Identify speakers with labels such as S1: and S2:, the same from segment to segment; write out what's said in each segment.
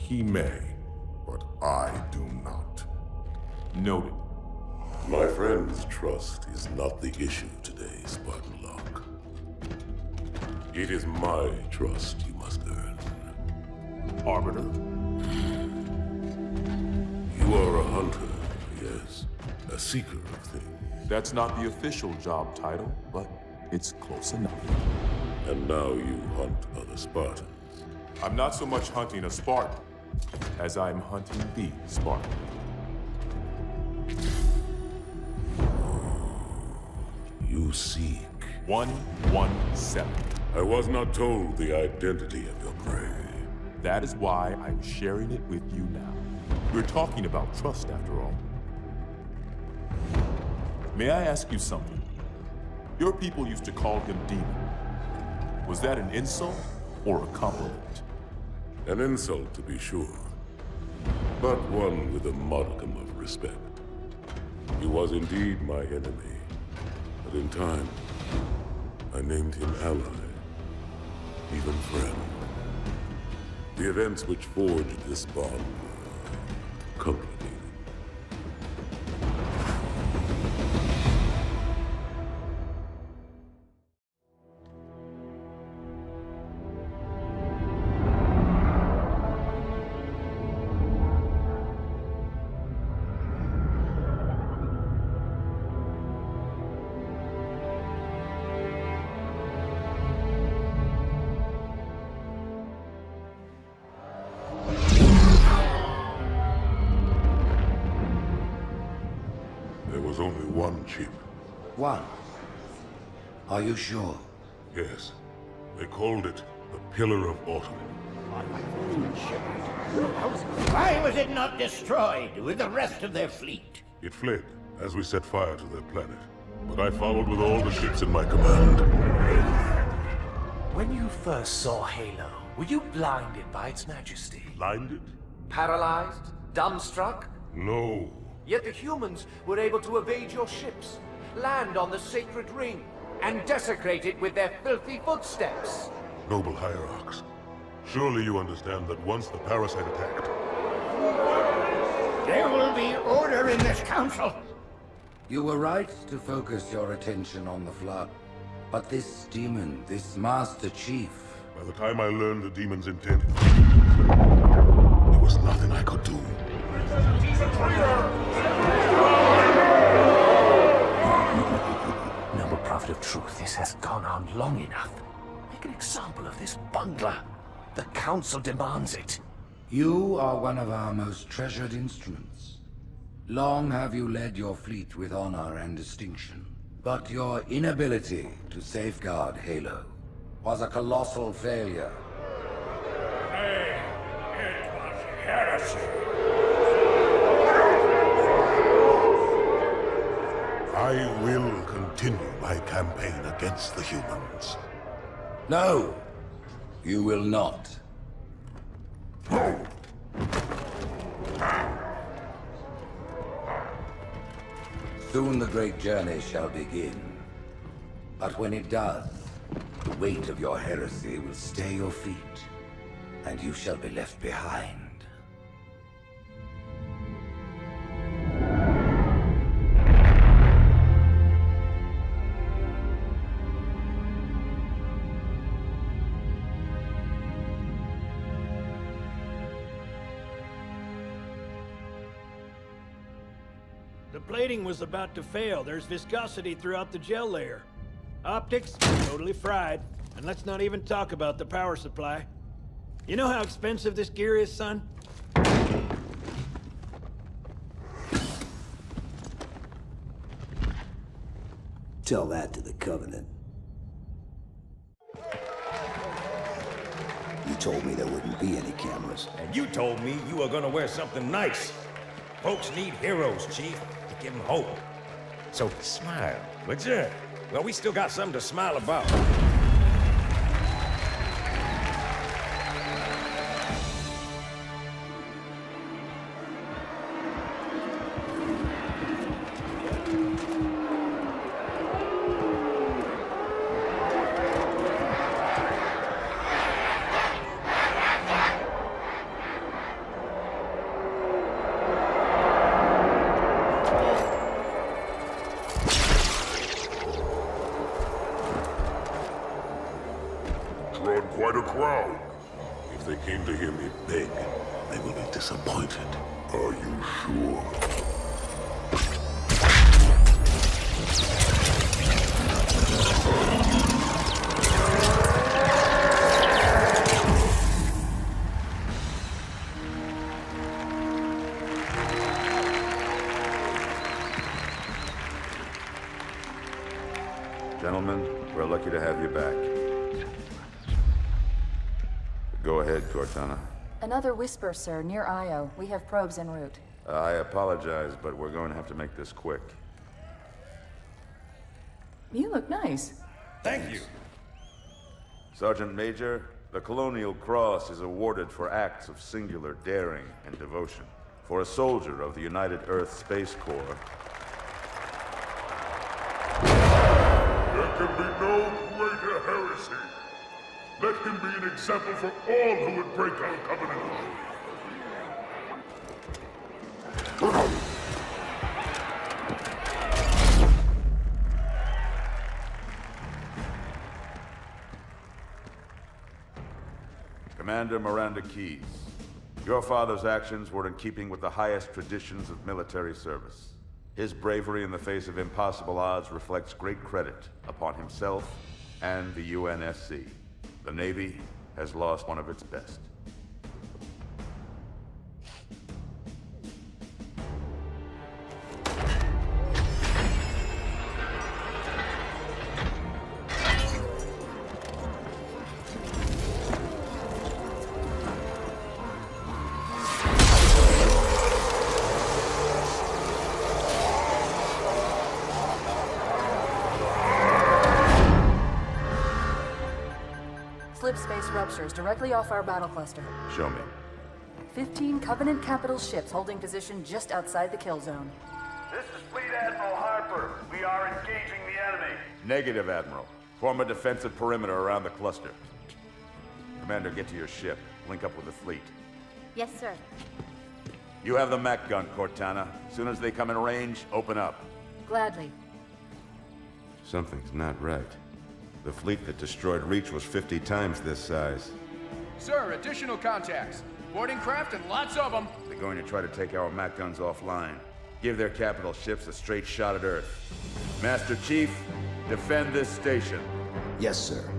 S1: He may, but I do not.
S2: Noted.
S3: My friend's trust is not the issue today, Spartan Locke. It is my trust you must earn.
S2: Arbiter?
S3: You are a hunter, yes. A seeker of things.
S2: That's not the official job title, but it's close enough.
S3: And now you hunt other Spartans.
S2: I'm not so much hunting a Spartan, as I'm hunting the Spartan.
S3: You seek.
S2: 117.
S3: I was not told the identity of your prey.
S2: That is why I'm sharing it with you now. We're talking about trust, after all. May I ask you something? Your people used to call him Demon. Was that an insult or a compliment?
S3: An insult, to be sure, but one with a modicum of respect. He was indeed my enemy, but in time, I named him ally, even friend. The events which forged this bond were complicated. There was only one chip.
S4: One? Are you sure?
S3: Yes. They called it the Pillar of Autumn.
S5: Why was it not destroyed with the rest of their fleet?
S3: It fled as we set fire to their planet. But I followed with all the ships in my command.
S6: When you first saw Halo, were you blinded by its majesty?
S3: Blinded?
S6: Paralyzed? Dumbstruck?
S3: No.
S6: Yet the humans were able to evade your ships, land on the sacred ring, and desecrate it with their filthy footsteps.
S3: Noble Hierarchs, surely you understand that once the parasite attacked...
S5: There will be order in this council.
S4: You were right to focus your attention on the Flood. But this demon, this Master Chief...
S3: By the time I learned the demon's intent, there was nothing I could do.
S6: Noble Prophet of Truth, this has gone on long enough. Make an example of this bungler. The Council demands it.
S4: You are one of our most treasured instruments. Long have you led your fleet with honor and distinction. But your inability to safeguard Halo was a colossal failure.
S5: It was heresy.
S3: I will continue my campaign against the humans.
S4: No, you will not. Soon the great journey shall begin. But when it does, the weight of your heresy will stay your feet, and you shall be left behind.
S7: The plating was about to fail. There's viscosity throughout the gel layer. Optics, totally fried. And let's not even talk about the power supply. You know how expensive this gear is, son?
S8: Tell that to the Covenant. You told me there wouldn't be any cameras.
S9: And you told me you were gonna wear something nice. Folks need heroes, Chief, to give them hope. So smile, would you? Well, we still got something to smile about.
S3: crowd. If they came to hear me beg, they will be disappointed.
S1: Are you sure?
S10: Gentlemen, we're lucky to have you back. Go ahead, Cortana.
S11: Another whisper, sir, near Io. We have probes en route.
S10: I apologize, but we're going to have to make this quick.
S11: You look nice.
S9: Thank you.
S10: Sergeant Major, the Colonial Cross is awarded for acts of singular daring and devotion. For a soldier of the United Earth Space Corps,
S3: There can be no greater heresy. Let him be an example for all who would break our covenant.
S10: Commander Miranda Keyes, your father's actions were in keeping with the highest traditions of military service. His bravery in the face of impossible odds reflects great credit upon himself and the UNSC. The Navy has lost one of its best.
S11: Slip space ruptures directly off our battle cluster.
S10: Show me.
S11: 15 Covenant capital ships holding position just outside the kill zone.
S12: This is Fleet Admiral Harper. We are engaging the enemy.
S10: Negative, Admiral. Form a defensive perimeter around the cluster. Commander, get to your ship. Link up with the fleet.
S13: Yes, sir.
S10: You have the Mac gun, Cortana. As soon as they come in range, open up.
S11: Gladly.
S10: Something's not right. The fleet that destroyed Reach was 50 times this size.
S6: Sir, additional contacts. Boarding craft and lots of them.
S10: They're going to try to take our Mac guns offline. Give their capital ships a straight shot at Earth. Master Chief, defend this station.
S8: Yes, sir.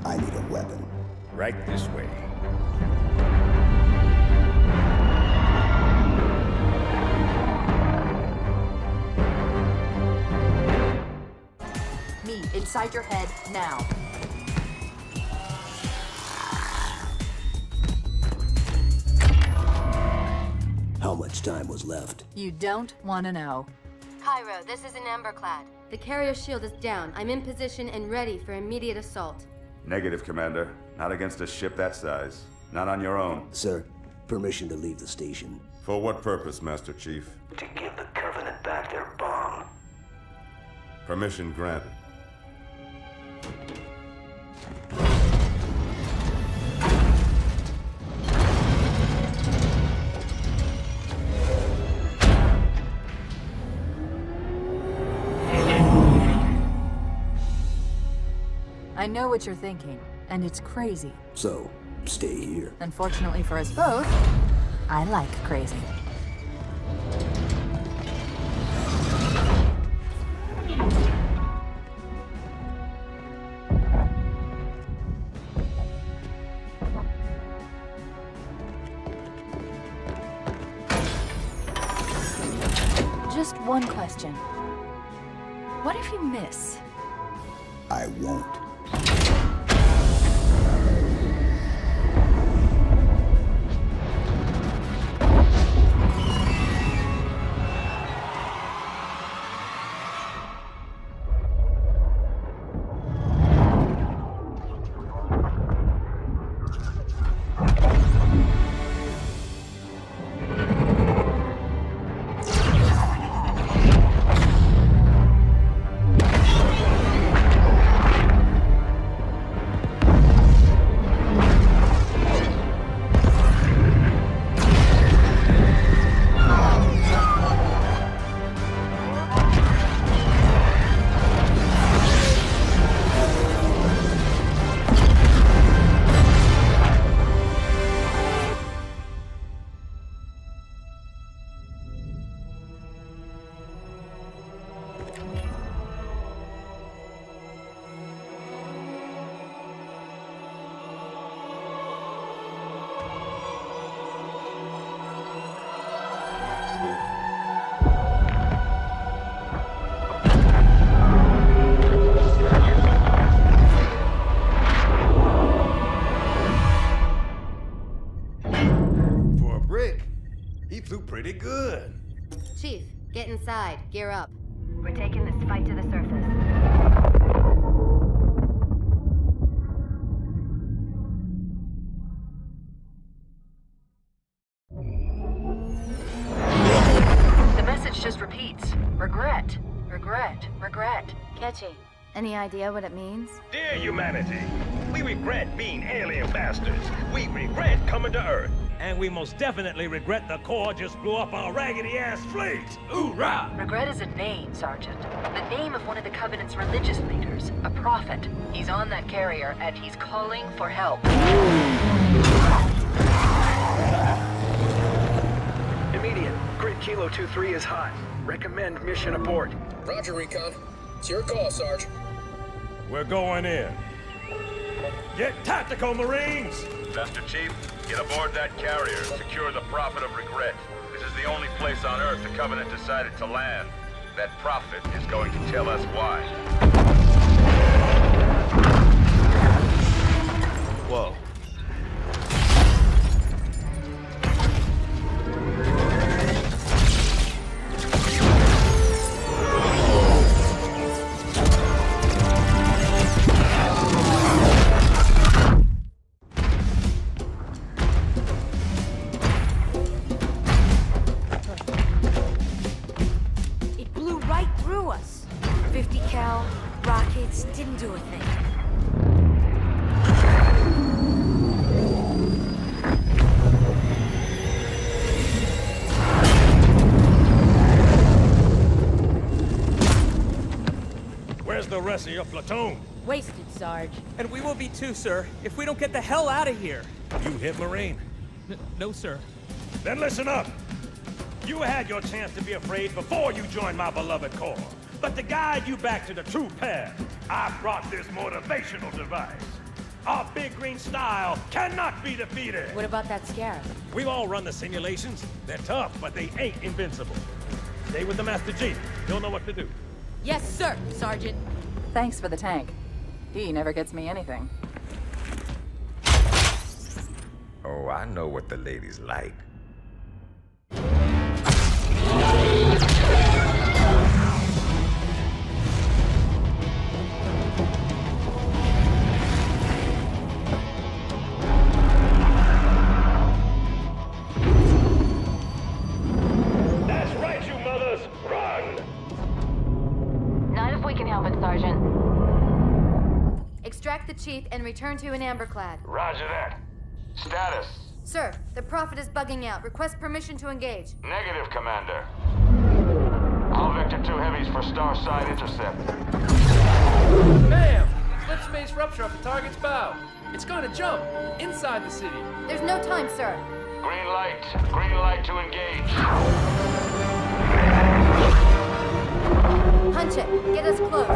S8: I need a weapon.
S9: Right this way.
S11: Me, inside your head, now.
S8: How much time was left?
S11: You don't want to know.
S13: Cairo, this is an Emberclad. The carrier shield is down. I'm in position and ready for immediate assault.
S10: Negative, Commander. Not against a ship that size. Not on your own.
S8: Sir, permission to leave the station.
S10: For what purpose, Master Chief?
S8: To give the Covenant back their bomb.
S10: Permission granted.
S11: I know what you're thinking, and it's crazy.
S8: So, stay here.
S11: Unfortunately for us both, I like crazy. Just one question. What if you miss?
S8: I won't.
S13: inside. Gear up. We're taking this fight to the surface.
S11: The message just repeats. Regret. Regret. Regret.
S13: Catchy. Any idea what it means?
S9: Dear humanity, we regret being alien bastards. We regret coming to Earth. And we most definitely regret the Corps just blew up our raggedy-ass fleet. Hoorah!
S11: Regret is a name, Sergeant. The name of one of the Covenant's religious leaders. A prophet. He's on that carrier, and he's calling for help.
S14: Immediate. Grid Kilo 2-3 is hot. Recommend mission abort.
S15: Roger, Recon. It's your call, Sarge.
S9: We're going in. Get tactical, Marines!
S12: Master Chief, get aboard that carrier. Secure the Prophet of Regret. This is the only place on Earth the Covenant decided to land. That Prophet is going to tell us why.
S10: Whoa.
S16: It blew right through us. 50 cal rockets didn't do a thing.
S9: Where's the rest of your platoon?
S16: Wasted, Sarge.
S17: And we will be too, sir, if we don't get the hell out of here.
S9: You hit Marine?
S17: No, sir.
S9: Then listen up. You had your chance to be afraid before you joined my beloved Corps. But to guide you back to the true path, I brought this motivational device. Our big green style cannot be defeated.
S16: What about that Scarab?
S9: We've all run the simulations. They're tough, but they ain't invincible. Stay with the Master Chief. He'll know what to do.
S16: Yes, sir, Sergeant.
S11: Thanks for the tank. He never gets me anything.
S18: Oh, I know what the ladies like.
S9: That's right, you mothers! Run!
S13: Not if we can help it, Sergeant. Extract the Chief and return to an Amberclad.
S12: Roger that. Status.
S13: Sir, the Prophet is bugging out. Request permission to engage.
S12: Negative, Commander. All Vector 2 heavies for Starside intercept.
S15: Bam! Slip space rupture off the target's bow. It's going to jump inside the city.
S13: There's no time, sir.
S12: Green light. Green light to engage.
S13: Punch it. Get us close.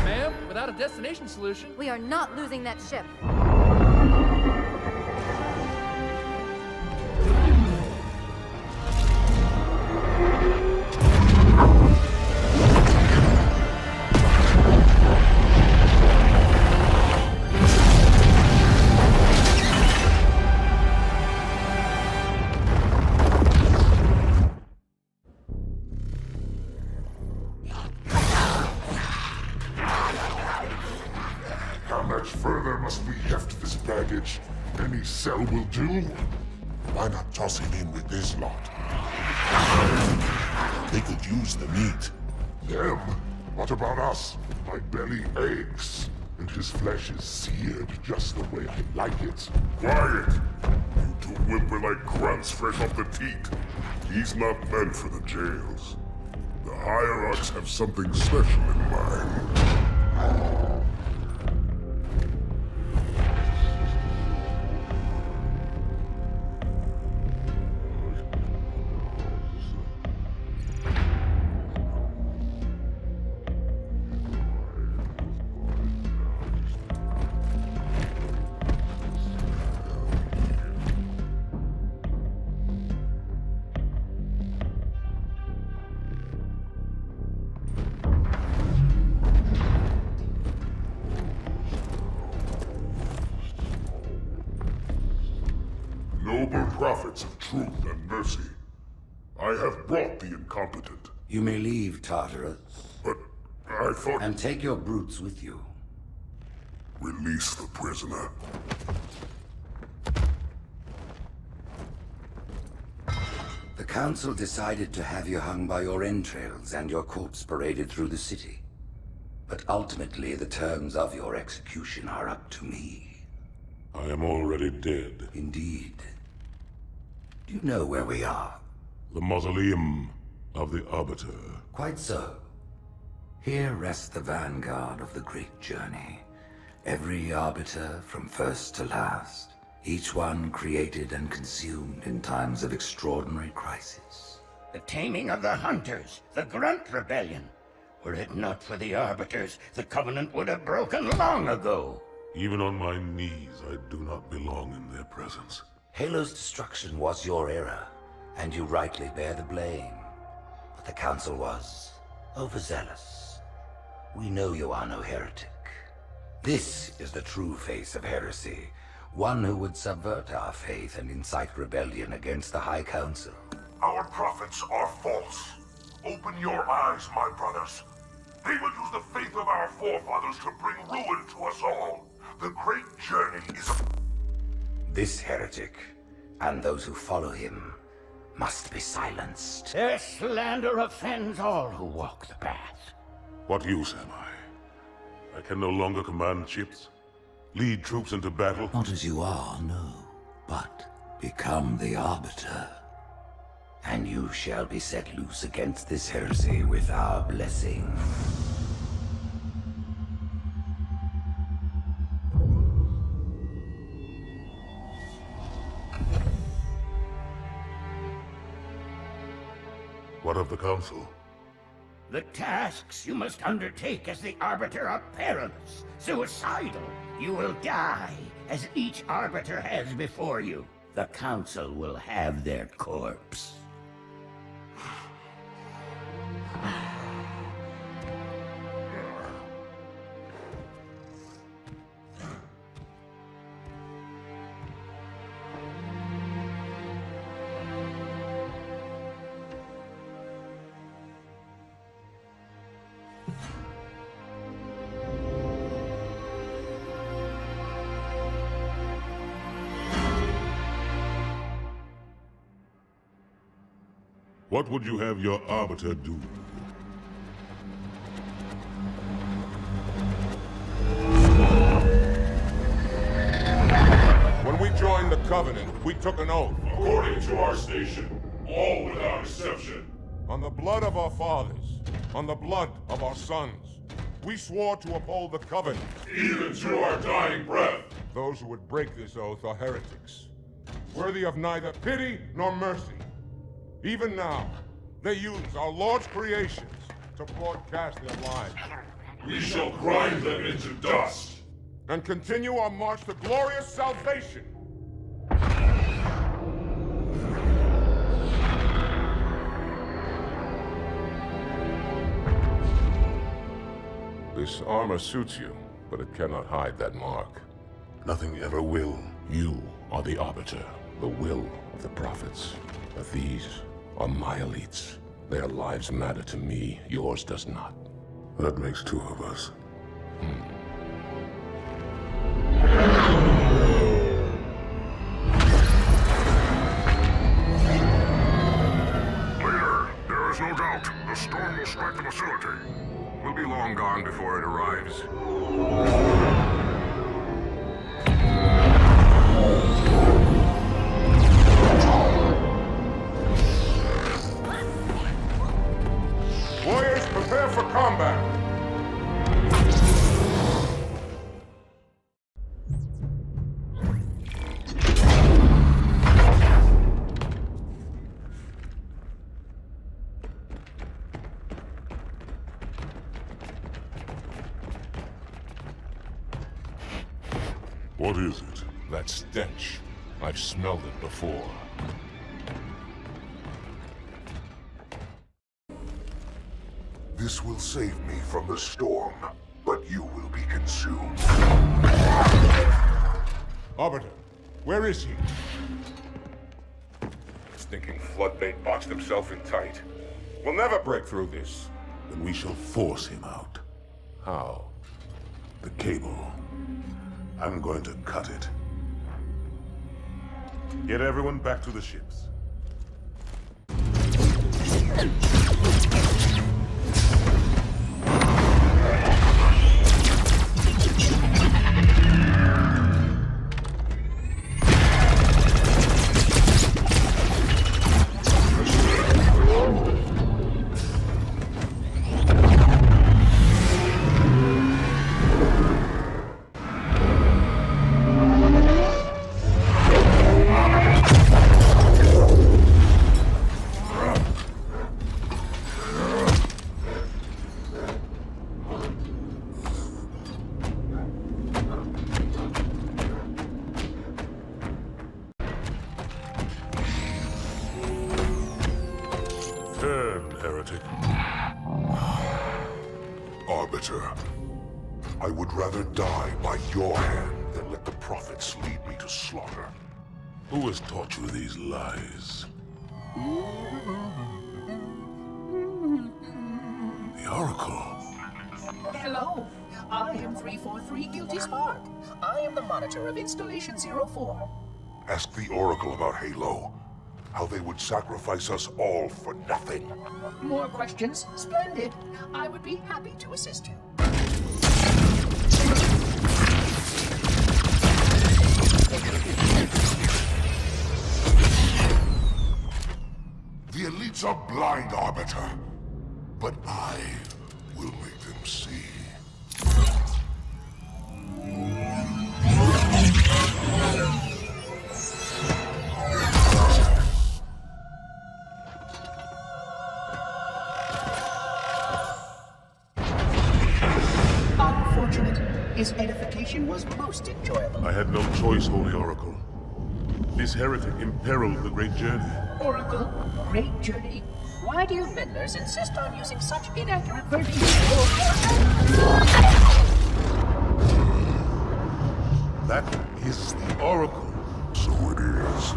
S15: Ma'am, without a destination solution.
S13: We are not losing that ship.
S1: How much further must we heft this baggage? Any cell will do? Why not toss him in with this lot? They could use the meat. Them? What about us? My belly aches, and his flesh is seared just the way I like it. Quiet! You two whimper like grunts fresh off the teat. He's not meant for the jails. The hierarchs have something special in mind. prophets of truth and mercy. I have brought the incompetent.
S4: You may leave, Tartarus.
S1: But I thought...
S4: And take your brutes with you.
S1: Release the prisoner.
S4: The Council decided to have you hung by your entrails and your corpse paraded through the city. But ultimately, the terms of your execution are up to me.
S3: I am already dead.
S4: Indeed. Do you know where we are?
S3: The mausoleum of the Arbiter.
S4: Quite so. Here rests the vanguard of the great journey. Every Arbiter from first to last. Each one created and consumed in times of extraordinary crisis.
S5: The taming of the Hunters, the Grunt Rebellion. Were it not for the Arbiters, the Covenant would have broken long ago.
S3: Even on my knees, I do not belong in their presence.
S4: Halo's destruction was your error, and you rightly bear the blame. But the Council was overzealous. We know you are no heretic. This is the true face of heresy. One who would subvert our faith and incite rebellion against the High Council.
S1: Our prophets are false. Open your eyes, my brothers. They will use the faith of our forefathers to bring ruin to us all. The great journey is...
S4: This heretic, and those who follow him, must be silenced.
S5: Their slander offends all who walk the path.
S3: What use am I? I can no longer command ships, lead troops into battle.
S4: Not as you are, no. But become the Arbiter. And you shall be set loose against this heresy with our blessing.
S3: What of the Council?
S5: The tasks you must undertake as the Arbiter are perilous, suicidal. You will die, as each Arbiter has before you. The Council will have their corpse.
S3: What would you have your Arbiter do?
S19: When we joined the Covenant, we took an oath.
S1: According to our station, all without exception.
S19: On the blood of our fathers, on the blood of our sons, we swore to uphold the Covenant.
S1: Even to our dying breath.
S19: Those who would break this oath are heretics, worthy of neither pity nor mercy. Even now, they use our Lord's creations to broadcast their lies.
S1: We shall grind them into dust.
S19: And continue our march to glorious salvation. This armor suits you, but it cannot hide that mark.
S3: Nothing ever will. You are the Arbiter, the will of the prophets. But these are my elites. Their lives matter to me, yours does not. That makes two of us.
S1: Leader, there is no doubt the storm will strike the facility. We'll be long gone before it arrives.
S19: Warriors, prepare for combat!
S3: What is it? That stench. I've smelled it before.
S1: This will save me from the storm, but you will be consumed.
S19: Arbiter, where is he? stinking floodbait boxed himself in tight. We'll never break through this.
S3: Then we shall force him out. How? The cable. I'm going to cut it. Get everyone back to the ships. Heretic.
S1: Arbiter, I would rather die by your hand than let the prophets lead me to slaughter.
S3: Who has taught you these lies? The Oracle.
S20: Hello, I am 343 Guilty Spark. I am the monitor of Installation 04.
S1: Ask the Oracle about Halo. How they would sacrifice us all for nothing.
S20: More questions? Splendid. I would be happy to assist you.
S1: The elites are blind, Arbiter. But I will make them see.
S20: His edification was most enjoyable.
S3: I had no choice, Holy Oracle. This heretic imperiled the great journey.
S20: Oracle, great journey. Why do you meddlers insist on using such inaccurate verbiage?
S3: That is the Oracle.
S1: So it is.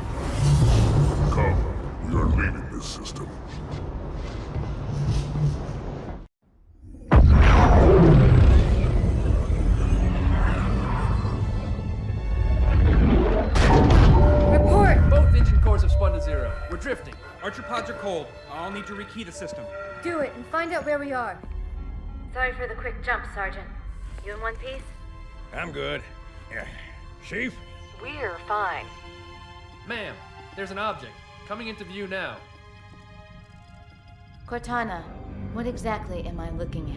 S1: Come, we are leaving this system.
S15: We're drifting.
S17: Archer pods are cold. I'll need to rekey the system.
S13: Do it and find out where we are. Sorry for the quick jump, Sergeant. You in one piece?
S9: I'm good. Chief?
S11: We're fine.
S15: Ma'am, there's an object. Coming into view now.
S13: Cortana, what exactly am I looking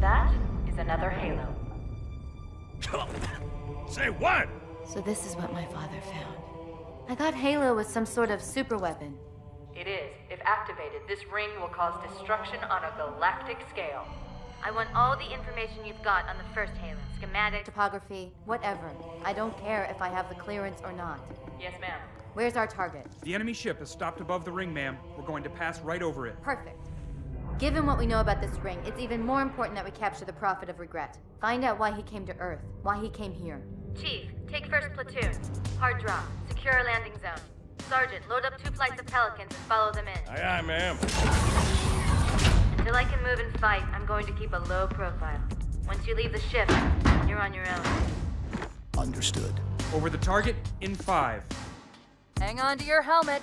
S13: at?
S11: That is another Halo.
S9: Say what?
S13: So this is what my father found. I thought Halo was some sort of super weapon.
S11: It is. If activated, this ring will cause destruction on a galactic scale.
S13: I want all the information you've got on the first Halo. Schematic, topography, whatever. I don't care if I have the clearance or not.
S11: Yes, ma'am.
S13: Where's our target?
S17: The enemy ship has stopped above the ring, ma'am. We're going to pass right over it.
S13: Perfect. Given what we know about this ring, it's even more important that we capture the Prophet of Regret. Find out why he came to Earth, why he came here. Chief, take first platoon. Hard drop. Secure our landing zone. Sergeant, load up 2 flights of Pelicans and follow them in.
S9: Aye, aye, ma'am.
S13: Until I can move and fight, I'm going to keep a low profile. Once you leave the ship, you're on your own.
S8: Understood.
S17: Over the target in 5.
S11: Hang on to your helmet.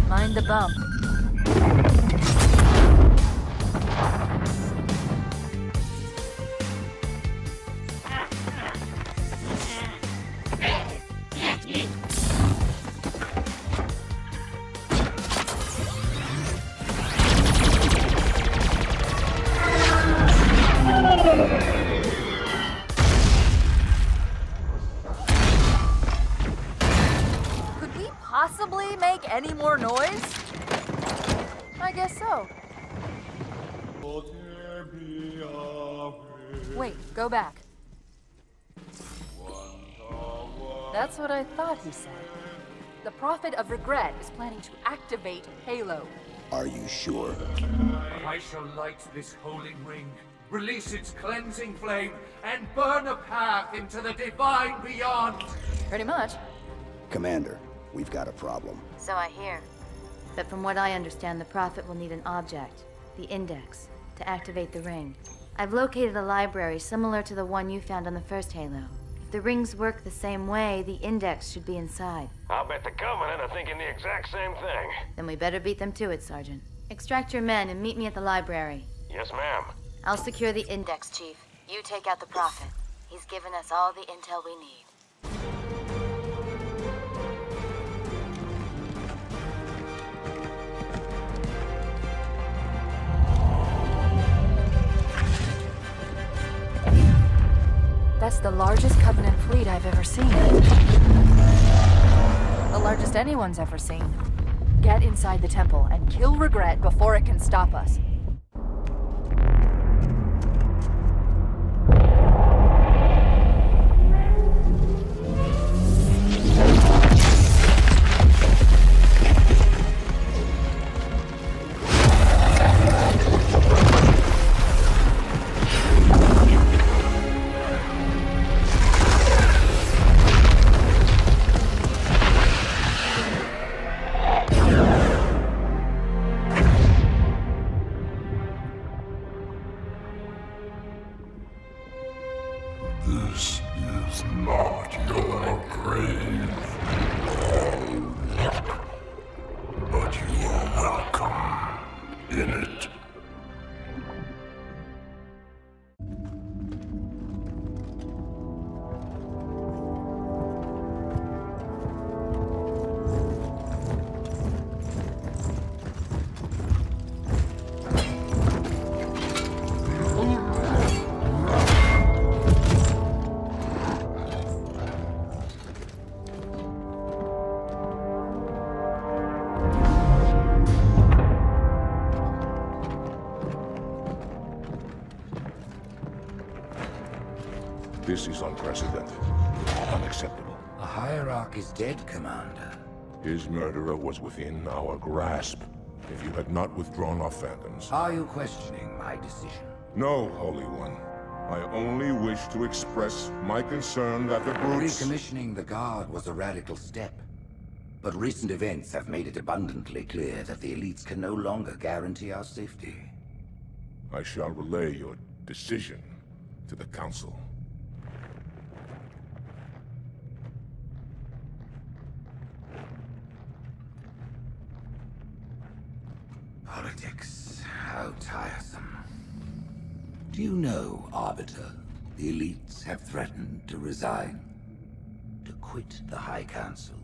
S11: Mind the bump. Could we possibly make any more noise? I guess so. Wait, go back. That's what I thought he said. The Prophet of Regret is planning to activate Halo.
S8: Are you sure?
S6: I shall light this holy ring, release its cleansing flame, and burn a path into the divine beyond.
S11: Pretty much.
S8: Commander, we've got a problem.
S13: So I hear. But from what I understand, the Prophet will need an object, the Index, to activate the ring. I've located a library similar to the one you found on the first Halo. If the rings work the same way, the Index should be inside.
S9: I'll bet the Covenant are thinking the exact same thing.
S13: Then we better beat them to it, Sergeant. Extract your men and meet me at the library.
S9: Yes, ma'am.
S13: I'll secure the Index, Chief. You take out the Prophet. He's given us all the intel we need.
S11: That's the largest Covenant fleet I've ever seen. The largest anyone's ever seen. Get inside the temple and kill Regret before it can stop us.
S1: This is not your grave. But you are welcome in it.
S19: This is unprecedented. Unacceptable.
S4: A hierarch is dead, Commander.
S19: His murderer was within our grasp. If you had not withdrawn our phantoms...
S4: Are you questioning my decision?
S19: No, Holy One. I only wish to express my concern that the brutes...
S4: Recommissioning the Guard was a radical step. But recent events have made it abundantly clear that the elites can no longer guarantee our safety.
S19: I shall relay your decision to the Council.
S4: Politics, how tiresome. Do you know, Arbiter, the elites have threatened to resign, to quit the High Council,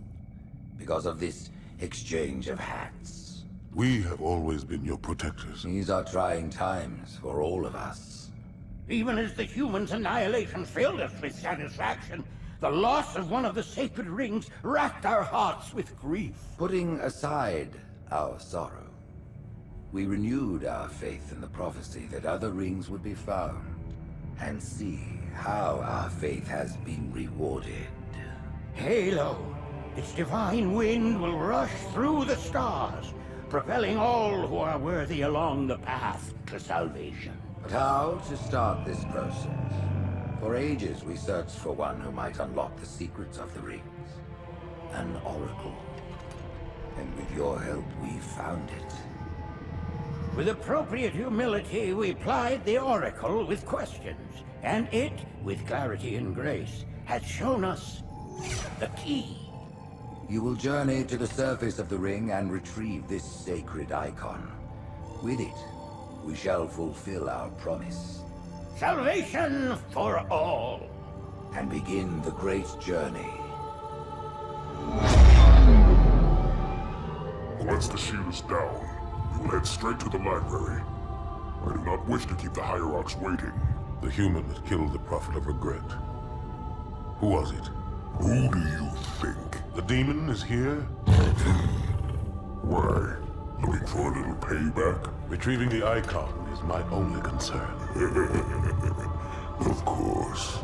S4: because of this exchange of hats?
S19: We have always been your protectors.
S4: These are trying times for all of us.
S5: Even as the humans' annihilation filled us with satisfaction, the loss of one of the sacred rings racked our hearts with grief.
S4: Putting aside our sorrow, we renewed our faith in the prophecy that other rings would be found, and see how our faith has been rewarded.
S5: Halo, its divine wind will rush through the stars, propelling all who are worthy along the path to salvation.
S4: But how to start this process? For ages we searched for one who might unlock the secrets of the rings. An oracle. And with your help, we found it.
S5: With appropriate humility, we plied the Oracle with questions, and it, with clarity and grace, has shown us the key.
S4: You will journey to the surface of the ring and retrieve this sacred icon. With it, we shall fulfill our promise.
S5: Salvation for all.
S4: And begin the great journey.
S1: Once the shield is down, we will head straight to the library. I do not wish to keep the Hierarchs waiting.
S19: The human that killed the Prophet of Regret. Who was it?
S1: Who do you think?
S19: The demon is here?
S1: Why? Looking for a little payback?
S19: Retrieving the icon is my only concern.
S1: Of course.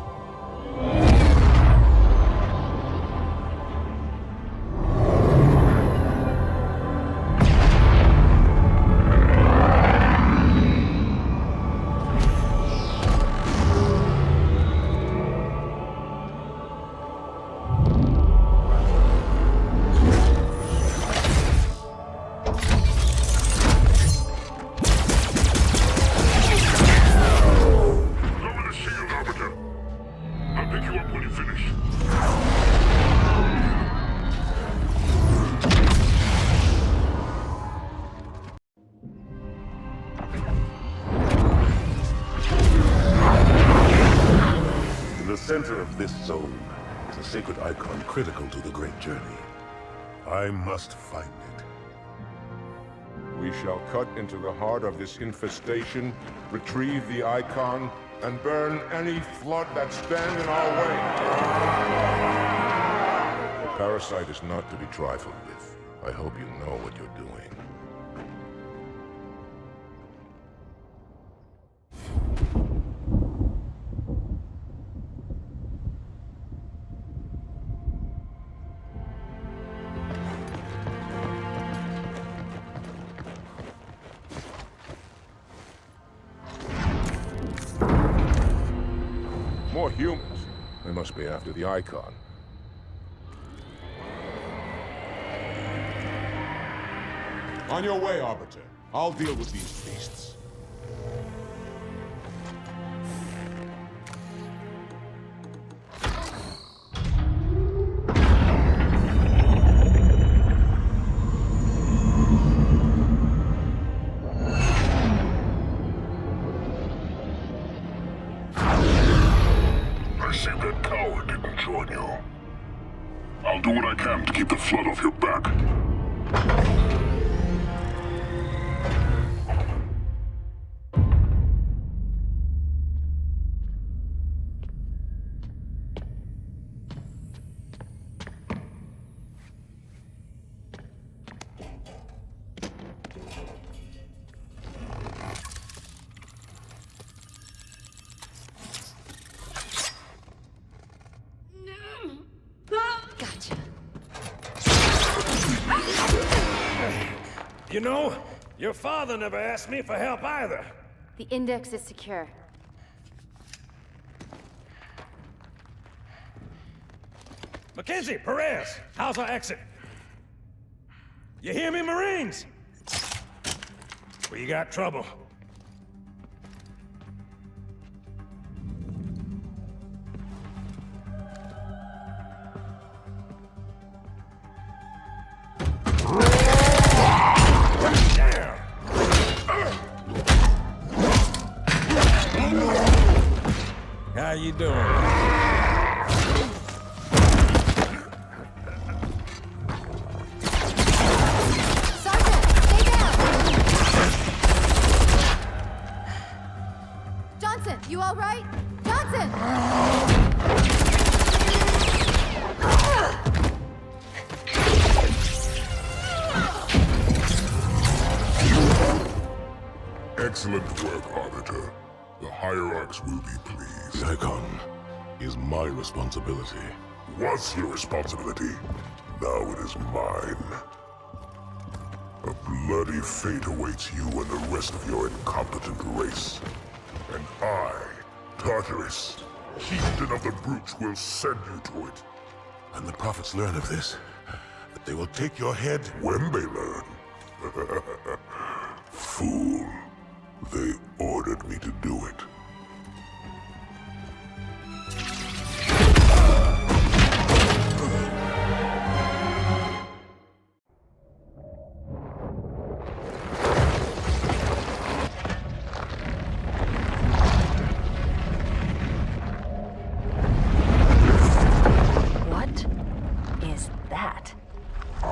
S3: In the center of this zone is a sacred icon critical to the Great Journey. I must find it.
S19: We shall cut into the heart of this infestation, retrieve the icon, and burn any flood that stand in our way. The parasite is not to be trifled with. I hope you know what you're doing. More humans. They must be after the icon. On your way, Arbiter. I'll deal with these beasts.
S1: I see that coward didn't join you. I'll do what I can to keep the flood off your back.
S16: Gotcha.
S9: You know, your father never asked me for help either.
S13: The index is secure.
S9: Mackenzie, Perez, how's our exit? You hear me, Marines? We got trouble. How you doing?
S13: Sergeant, stay down! Johnson, you all right? Johnson!
S1: Excellent work, Arbiter. The Hierarchs will be pleased.
S3: The icon is my responsibility.
S1: Was your responsibility. Now it is mine. A bloody fate awaits you and the rest of your incompetent race. And I, Tartarus, chieftain of the brutes, will send you to it.
S3: And the prophets learn of this, that they will take your head.
S1: When they learn. Fool. They ordered me to do it.
S11: What is that?
S1: I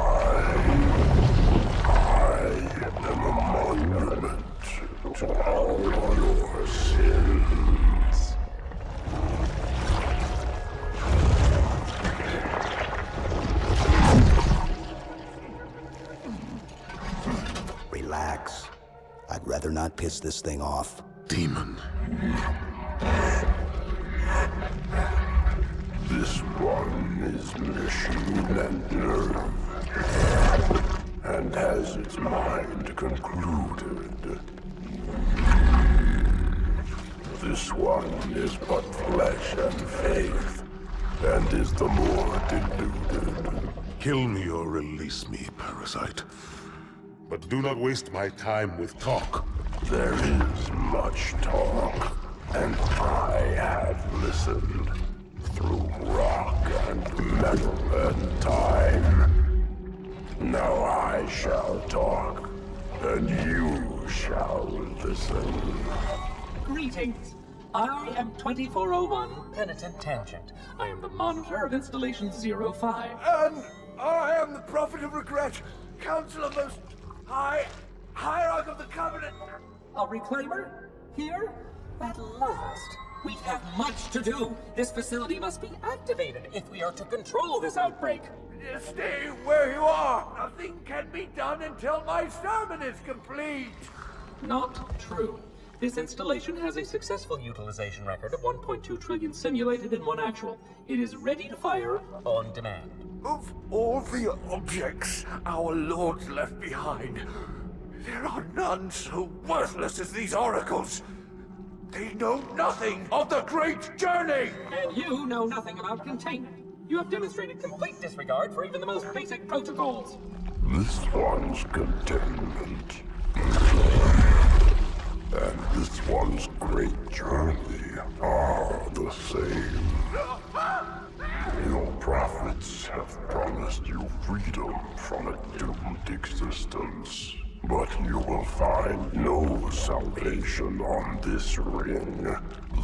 S1: am a monument to all your sins.
S8: Relax. I'd rather not piss this thing off.
S3: Demon.
S1: brain and nerve, and has its mind concluded. This one is but flesh and faith, and is the more deluded.
S3: Kill me or release me, parasite. But do not waste my time with talk.
S1: There is much talk, and I have listened through rock and metal and time. Now I shall talk, and you shall listen.
S20: Greetings. I am 2401 Penitent Tangent. I am the monitor of Installation 05.
S21: And I am the Prophet of Regret, Council of Most High, Hierarch of the Covenant.
S20: A reclaimer? Here? At last. We have much to do. This facility must be activated if we are to control this outbreak.
S21: Stay where you are. Nothing can be done until my sermon is complete.
S20: Not true. This installation has a successful utilization record of 1.2 trillion simulated and 1 actual. It is ready to fire on demand.
S21: Of all the objects our lords left behind, there are none so worthless as these oracles. They know nothing of the great journey!
S20: And you know nothing about containment. You have demonstrated complete disregard for even the most basic protocols.
S1: This one's containment. And this one's great journey are the same. Your prophets have promised you freedom from a doomed existence. But you will find no salvation on this ring.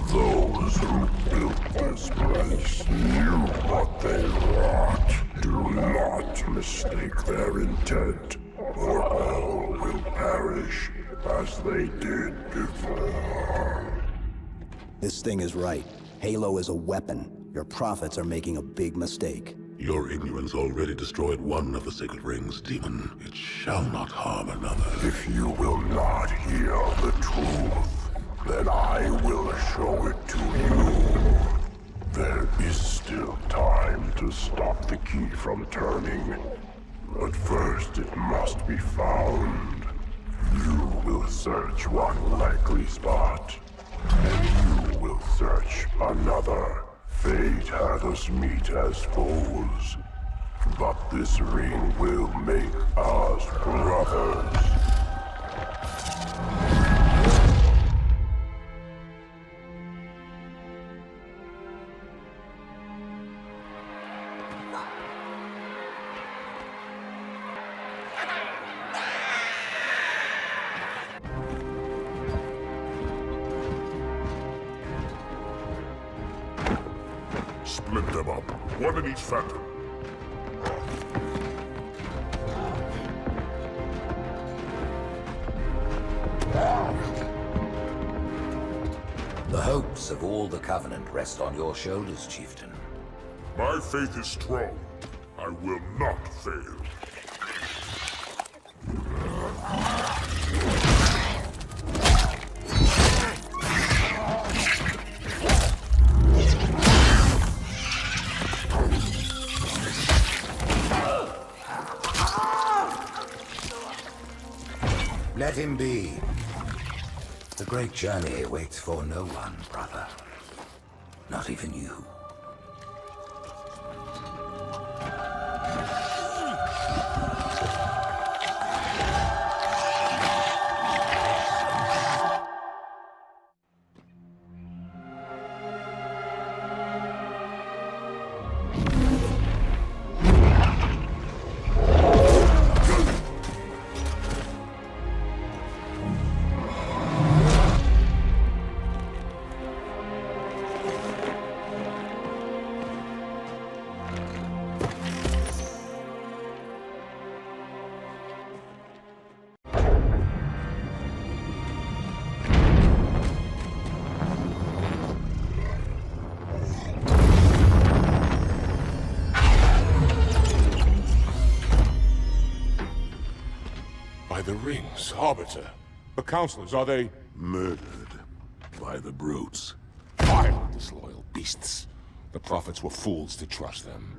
S1: Those who built this place knew what they wrought. Do not mistake their intent, or all will perish as they did before.
S8: This thing is right. Halo is a weapon. Your prophets are making a big mistake.
S3: Your ignorance already destroyed one of the sacred rings, demon. It shall not harm another.
S1: If you will not hear the truth, then I will show it to you. There is still time to stop the key from turning. But first it must be found. You will search one likely spot, and you will search another. Fate had us meet as foes, but this ring will make us brothers. Split them up, one in each phantom.
S4: The hopes of all the Covenant rest on your shoulders, Chieftain.
S1: My faith is strong. I will not fail.
S4: Let him be. The great journey waits for no one, brother. Not even you.
S19: The rings, Arbiter. The Counselors, are they...
S3: Murdered by the brutes.
S19: Vile, disloyal beasts. The Prophets were fools to trust them.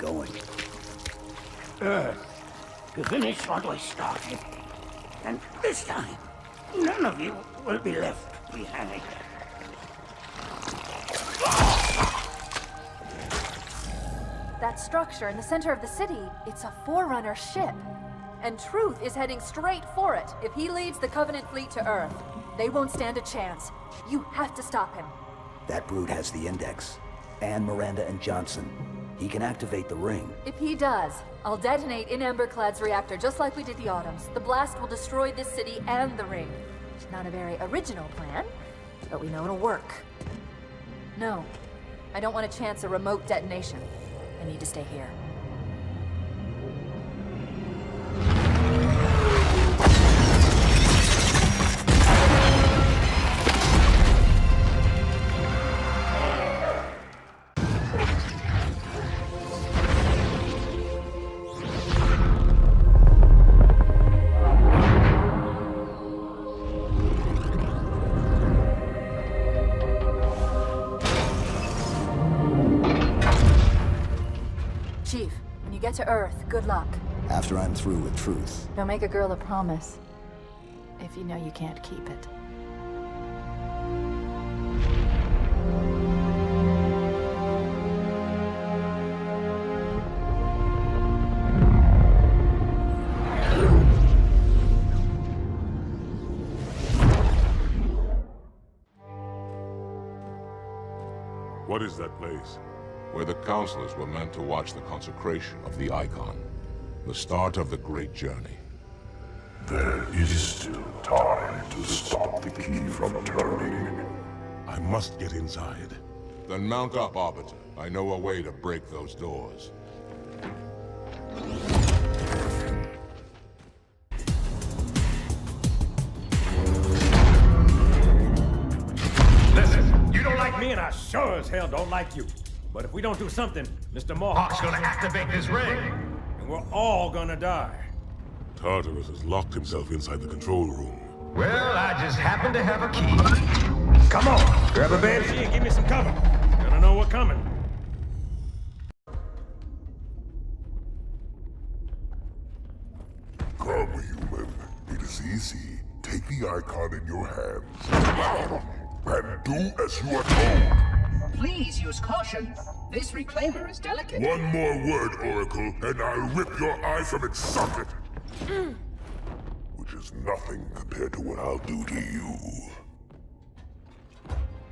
S8: going?
S5: Earth, to finish what we started. And this time, none of you will be left behind.
S11: That structure in the center of the city, it's a Forerunner ship. And Truth is heading straight for it. If he leads the Covenant fleet to Earth, they won't stand a chance. You have to stop him.
S8: That brute has the Index. And Miranda and Johnson. He can activate the ring.
S11: If he does, I'll detonate in Emberclad's reactor just like we did the Autumns. The blast will destroy this city and the ring. Not a very original plan, but we know it'll work. No, I don't want to chance a remote detonation. I need to stay here. Chief, when you get to Earth, good luck.
S8: After I'm through with Truth.
S11: Don't make a girl a promise if you know you can't keep it.
S3: What is that place?
S19: Where the counselors were meant to watch the consecration of the Icon. The start of the Great Journey.
S1: There is still time to stop the key from turning.
S3: I must get inside.
S19: Then mount up, Arbiter. I know a way to break those doors.
S9: Listen, you don't like me and I sure as hell don't like you. But if we don't do something, Mr. Mohawk's gonna activate this ring. And we're all gonna die.
S3: Tartarus has locked himself inside the control room.
S12: Well, I just happen to have a key.
S9: Come on, grab a bench and give me some cover. Gonna know what's coming.
S1: Come, human. It is easy. Take the Icon in your hands. And do as you are told.
S2: Please use caution. This reclaimer is delicate.
S1: One more word, Oracle, and I'll rip your eye from its socket. Which is nothing compared to what I'll do to you.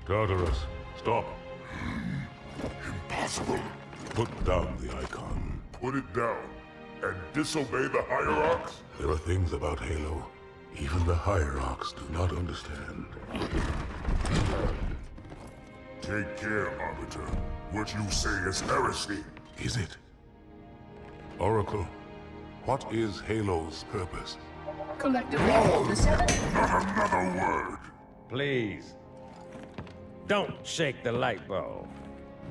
S3: Tartarus, stop.
S1: Impossible.
S3: Put down the Icon.
S1: Put it down and disobey the Hierarchs?
S3: There are things about Halo even the Hierarchs do not understand.
S1: Take care, Arbiter. What you say is heresy.
S3: Is it? Oracle, what is Halo's purpose?
S2: Collectively, the seven...
S1: Not another word!
S9: Please. Don't shake the light bulb.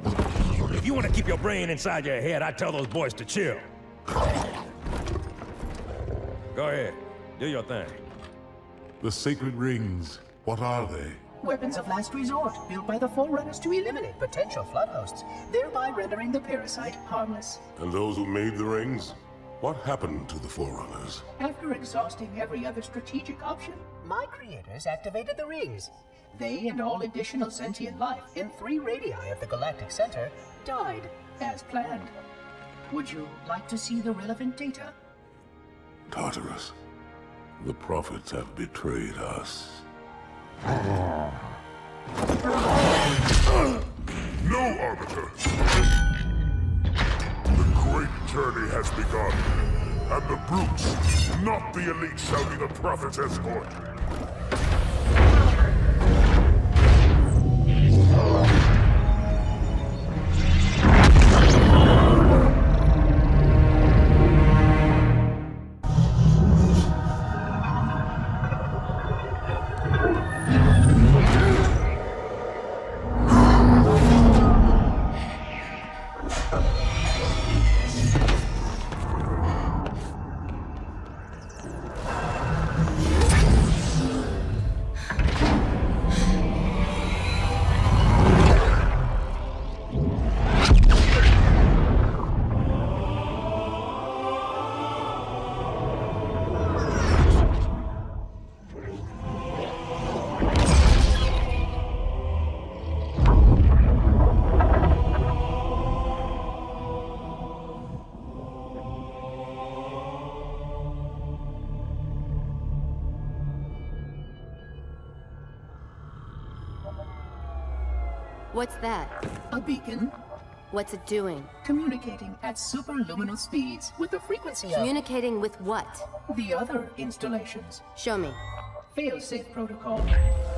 S9: If you want to keep your brain inside your head, I tell those boys to chill. Go ahead. Do your thing.
S3: The sacred rings, what are they?
S2: Weapons of last resort, built by the Forerunners to eliminate potential flood hosts, thereby rendering the parasite harmless.
S3: And those who made the rings? What happened to the Forerunners?
S2: After exhausting every other strategic option, my creators activated the rings. They and all additional sentient life in 3 radii of the Galactic Center died as planned. Would you like to see the relevant data?
S3: Tartarus, the prophets have betrayed us.
S1: No, Arbiter! The great journey has begun, and the brutes, not the elite, shall be the prophet's escort.
S7: What's that?
S2: A beacon.
S7: What's it doing?
S2: Communicating at superluminal speeds with the frequency of...
S7: Communicating with what?
S2: The other installations.
S7: Show me.
S2: Fail-safe protocol.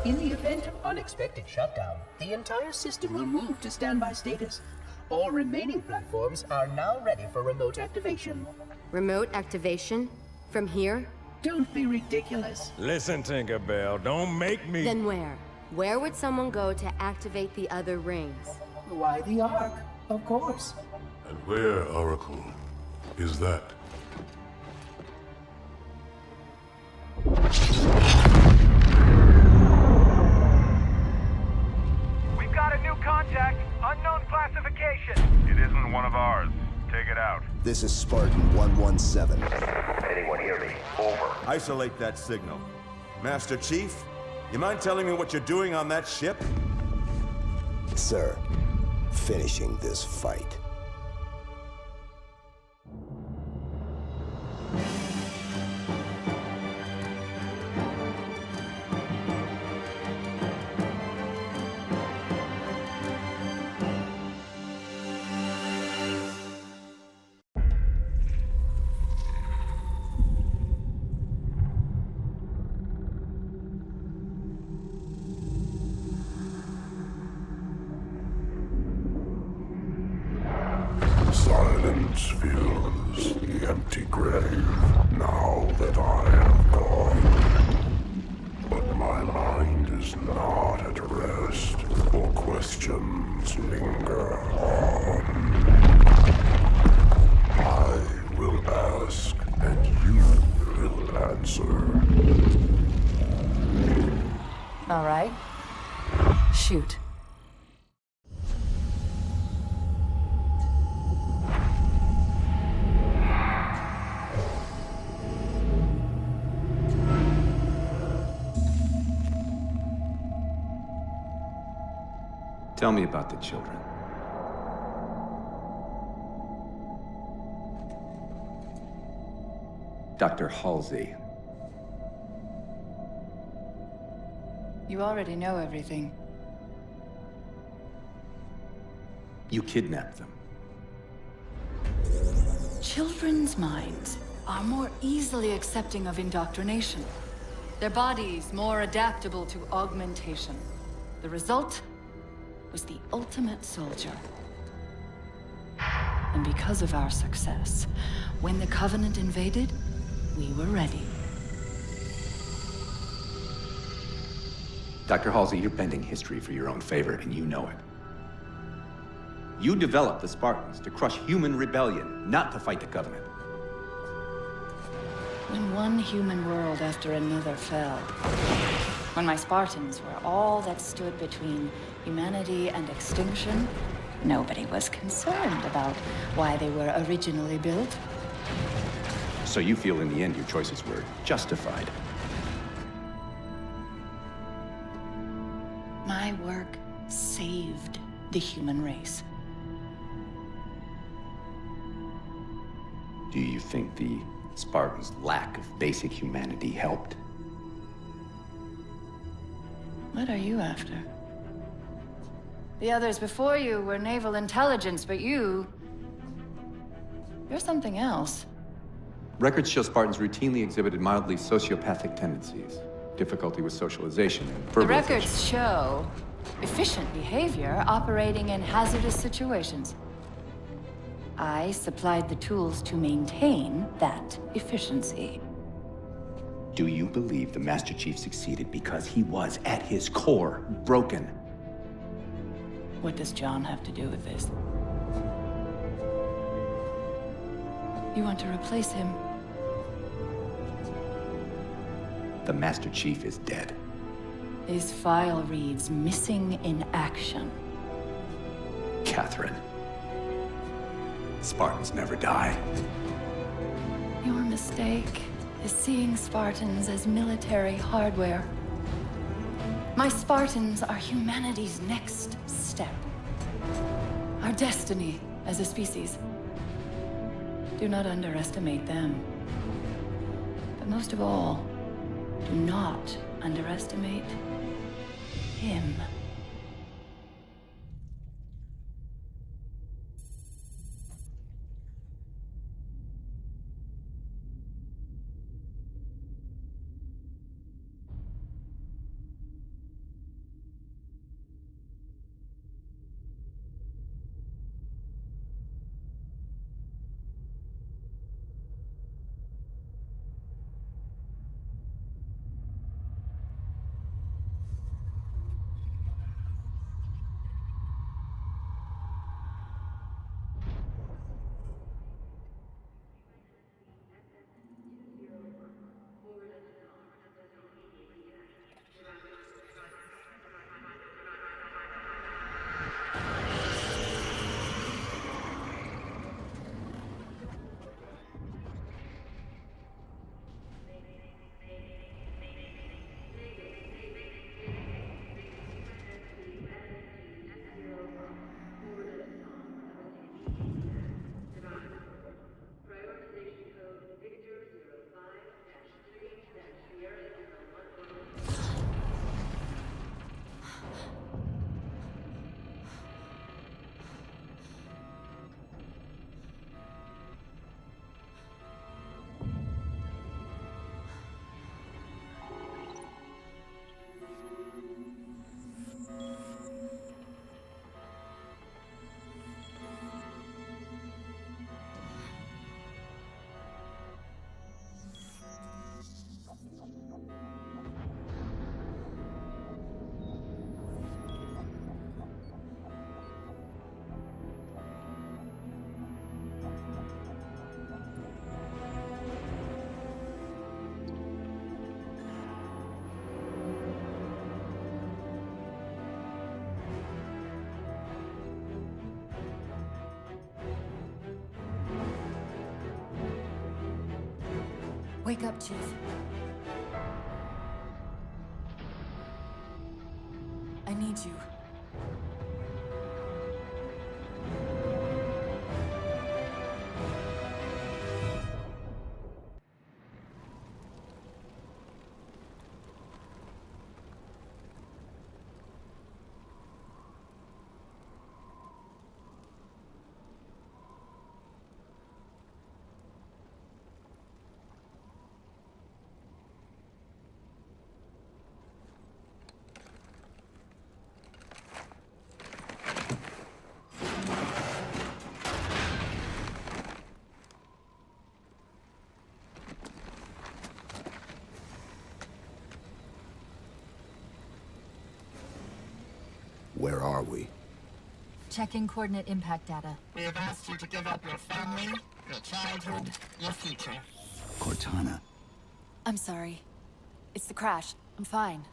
S2: In the event of unexpected shutdown, the entire system will move to standby status. All remaining platforms are now ready for remote activation.
S7: Remote activation? From here?
S2: Don't be ridiculous.
S9: Listen, Tinkerbell, don't make me...
S7: Then where? Where would someone go to activate the other rings?
S2: Why the Ark? Of course.
S3: And where, Oracle, is that?
S22: We've got a new contact. Unknown classification.
S12: It isn't one of ours. Take it out.
S8: This is Spartan 117.
S12: Anyone hear me? Over.
S10: Isolate that signal. Master Chief, you mind telling me what you're doing on that ship?
S8: Sir, finishing this fight.
S1: Silence fills the empty grave now that I have gone. But my mind is not at rest, for questions linger on. I will ask, and you will answer.
S23: All right. Shoot.
S24: Tell me about the children. Dr. Halsey.
S23: You already know everything.
S24: You kidnapped them.
S23: Children's minds are more easily accepting of indoctrination. Their bodies more adaptable to augmentation. The result was the ultimate soldier. And because of our success, when the Covenant invaded, we were ready.
S24: Dr. Halsey, you're bending history for your own favor, and you know it. You developed the Spartans to crush human rebellion, not to fight the Covenant.
S23: When one human world after another fell, when my Spartans were all that stood between humanity and extinction, nobody was concerned about why they were originally built.
S24: So you feel in the end your choices were justified?
S23: My work saved the human race.
S24: Do you think the Spartans' lack of basic humanity helped?
S23: What are you after? The others before you were naval intelligence, but you're something else.
S24: Records show Spartans routinely exhibited mildly sociopathic tendencies, difficulty with socialization, and
S23: The
S24: verbalization.
S23: records show efficient behavior operating in hazardous situations. I supplied the tools to maintain that efficiency.
S24: Do you believe the Master Chief succeeded because he was, at his core, broken?
S23: What does John have to do with this? You want to replace him?
S24: The Master Chief is dead.
S23: His file reads missing in action.
S24: Catherine. Spartans never die.
S23: Your mistake is seeing Spartans as military hardware. My Spartans are humanity's next step. Our destiny as a species. Do not underestimate them. But most of all, do not underestimate him.
S11: Wake up, Chief. I need you.
S8: Where are we?
S11: Checking coordinate impact data.
S14: We have asked you to give up your family, your childhood, your future.
S8: Cortana,
S11: I'm sorry. It's the crash. I'm fine.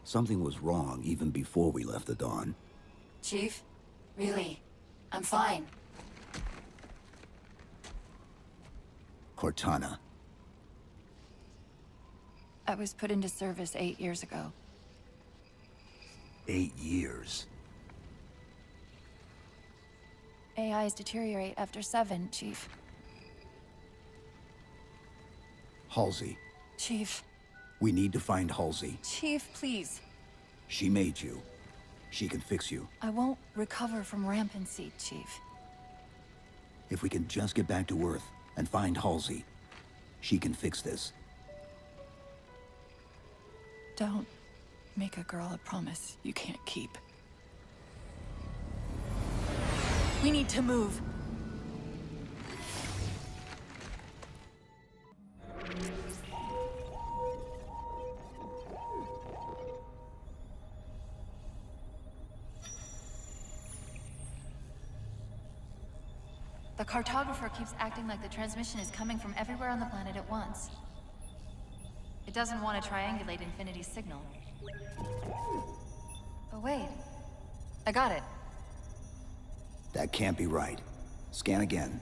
S8: something was wrong even before we left the Dawn.
S11: Chief? Really? I'm fine.
S8: Cortana.
S23: I was put into service 8 years ago.
S8: 8 years.
S23: AIs deteriorate after 7, Chief.
S8: Halsey.
S23: Chief.
S8: We need to find Halsey.
S23: Chief, please.
S8: She made you. She can fix you.
S23: I won't recover from rampancy, Chief.
S8: If we can just get back to Earth and find Halsey, she can fix this.
S23: Don't make a girl a promise you can't keep.
S11: We need to move. The cartographer keeps acting like the transmission is coming from everywhere on the planet at once. It doesn't want to triangulate Infinity's signal. But wait. I got it.
S8: That can't be right. Scan again.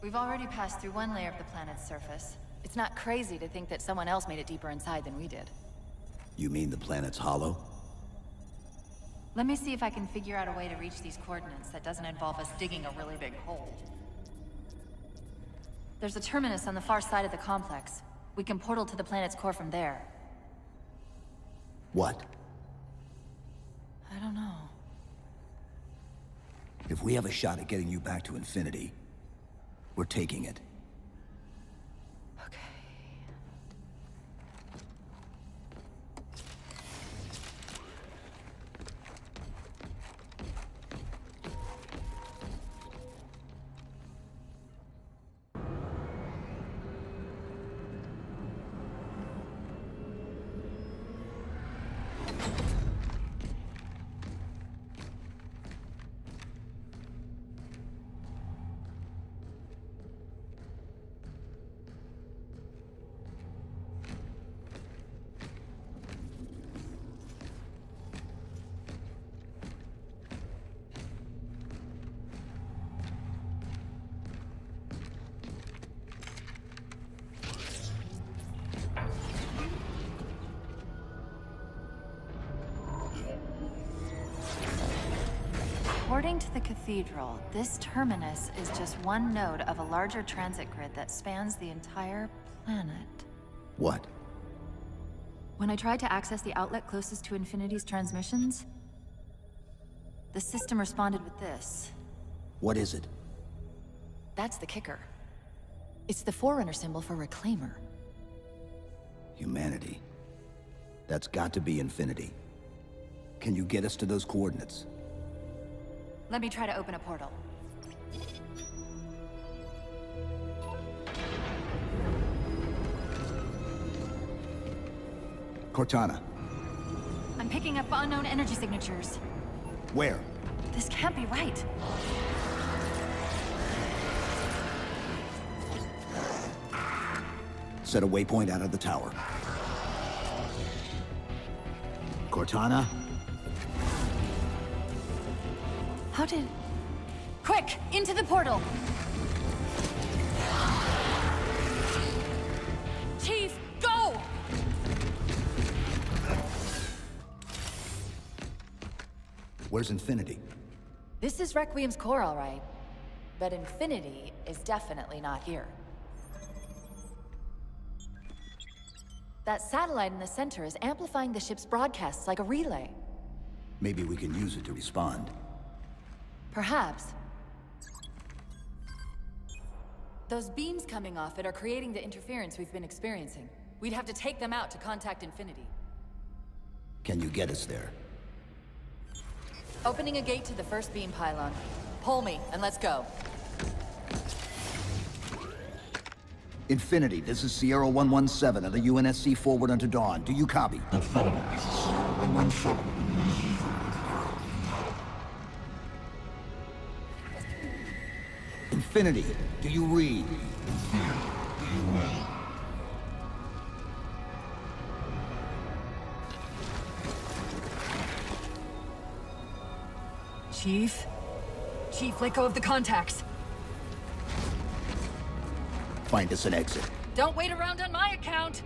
S11: We've already passed through one layer of the planet's surface. It's not crazy to think that someone else made it deeper inside than we did.
S8: You mean the planet's hollow?
S11: Let me see if I can figure out a way to reach these coordinates that doesn't involve us digging a really big hole. There's a terminus on the far side of the complex. We can portal to the planet's core from there.
S8: What?
S11: I don't know.
S8: If we have a shot at getting you back to Infinity, we're taking it.
S11: According to the Cathedral, this terminus is just one node of a larger transit grid that spans the entire planet.
S8: What?
S11: When I tried to access the outlet closest to Infinity's transmissions, the system responded with this.
S8: What is it?
S11: That's the kicker. It's the Forerunner symbol for Reclaimer.
S8: Humanity. That's got to be Infinity. Can you get us to those coordinates?
S11: Let me try to open a portal.
S8: Cortana.
S11: I'm picking up unknown energy signatures.
S8: Where?
S11: This can't be right.
S8: Set a waypoint out of the tower. Cortana?
S11: How did... Quick! Into the portal!
S8: Where's Infinity?
S11: This is Requiem's core, all right. But Infinity is definitely not here. That satellite in the center is amplifying the ship's broadcasts like a relay.
S8: Maybe we can use it to respond.
S11: Perhaps. Those beams coming off it are creating the interference we've been experiencing. We'd have to take them out to contact Infinity.
S8: Can you get us there?
S11: Opening a gate to the first beam pylon. Pull me, and let's go.
S8: Infinity, this is Sierra 117 of the UNSC forward unto dawn. Do you copy? Infinity, do you read?
S11: Chief? Chief, let go of the contacts.
S8: Find us an exit.
S11: Don't wait around on my account!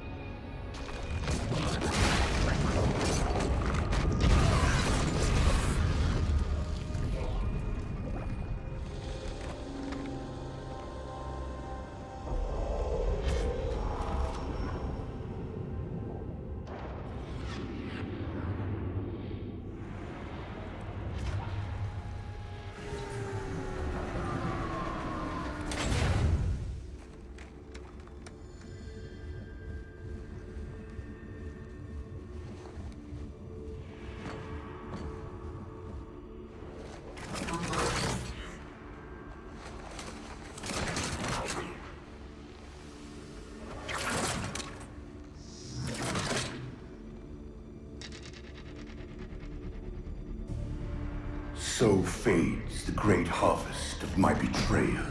S21: So fades the great harvest of my betrayal.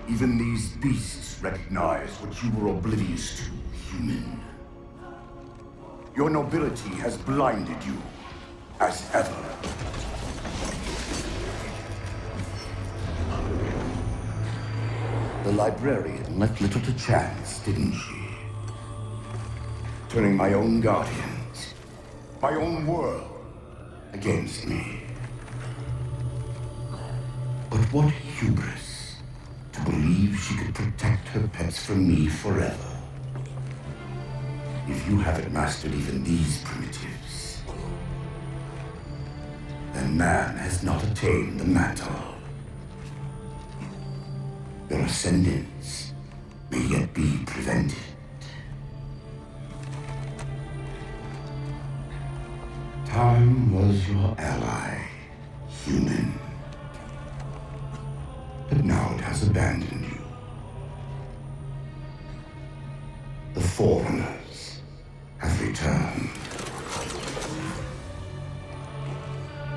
S21: Even these beasts recognize what you were oblivious to, human. Your nobility has blinded you, as ever. The librarian left little to chance, didn't she? Turning my own guardians, my own world, against me. But what hubris to believe she could protect her pets from me forever. If you haven't mastered even these primitives, then man has not attained the mantle. Their ascendance may yet be prevented. Time was your ally, human. But now it has abandoned you. The Forerunners have returned.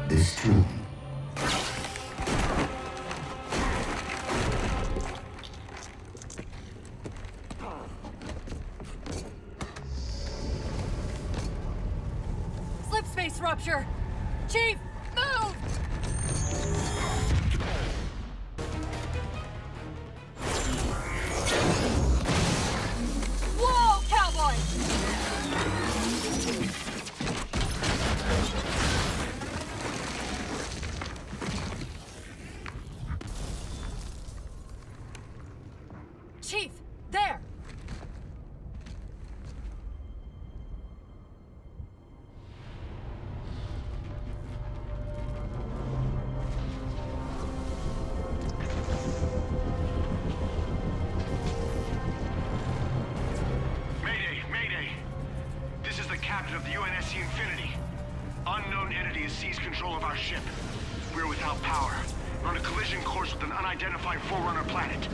S21: This tomb
S11: Slipspace rupture! Chief, move! Whoa, cowboy! Chief, there!
S6: Captain of the UNSC Infinity. Unknown entity has seized control of our ship. We're without power. We're on a collision course with an unidentified Forerunner planet.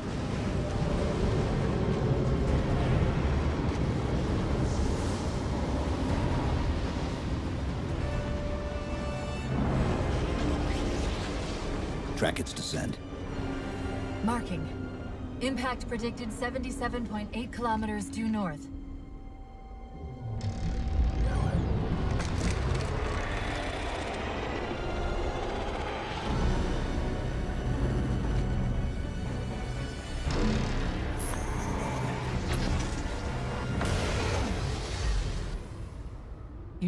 S8: Track its descent.
S11: Marking. Impact predicted 77.8 kilometers due north.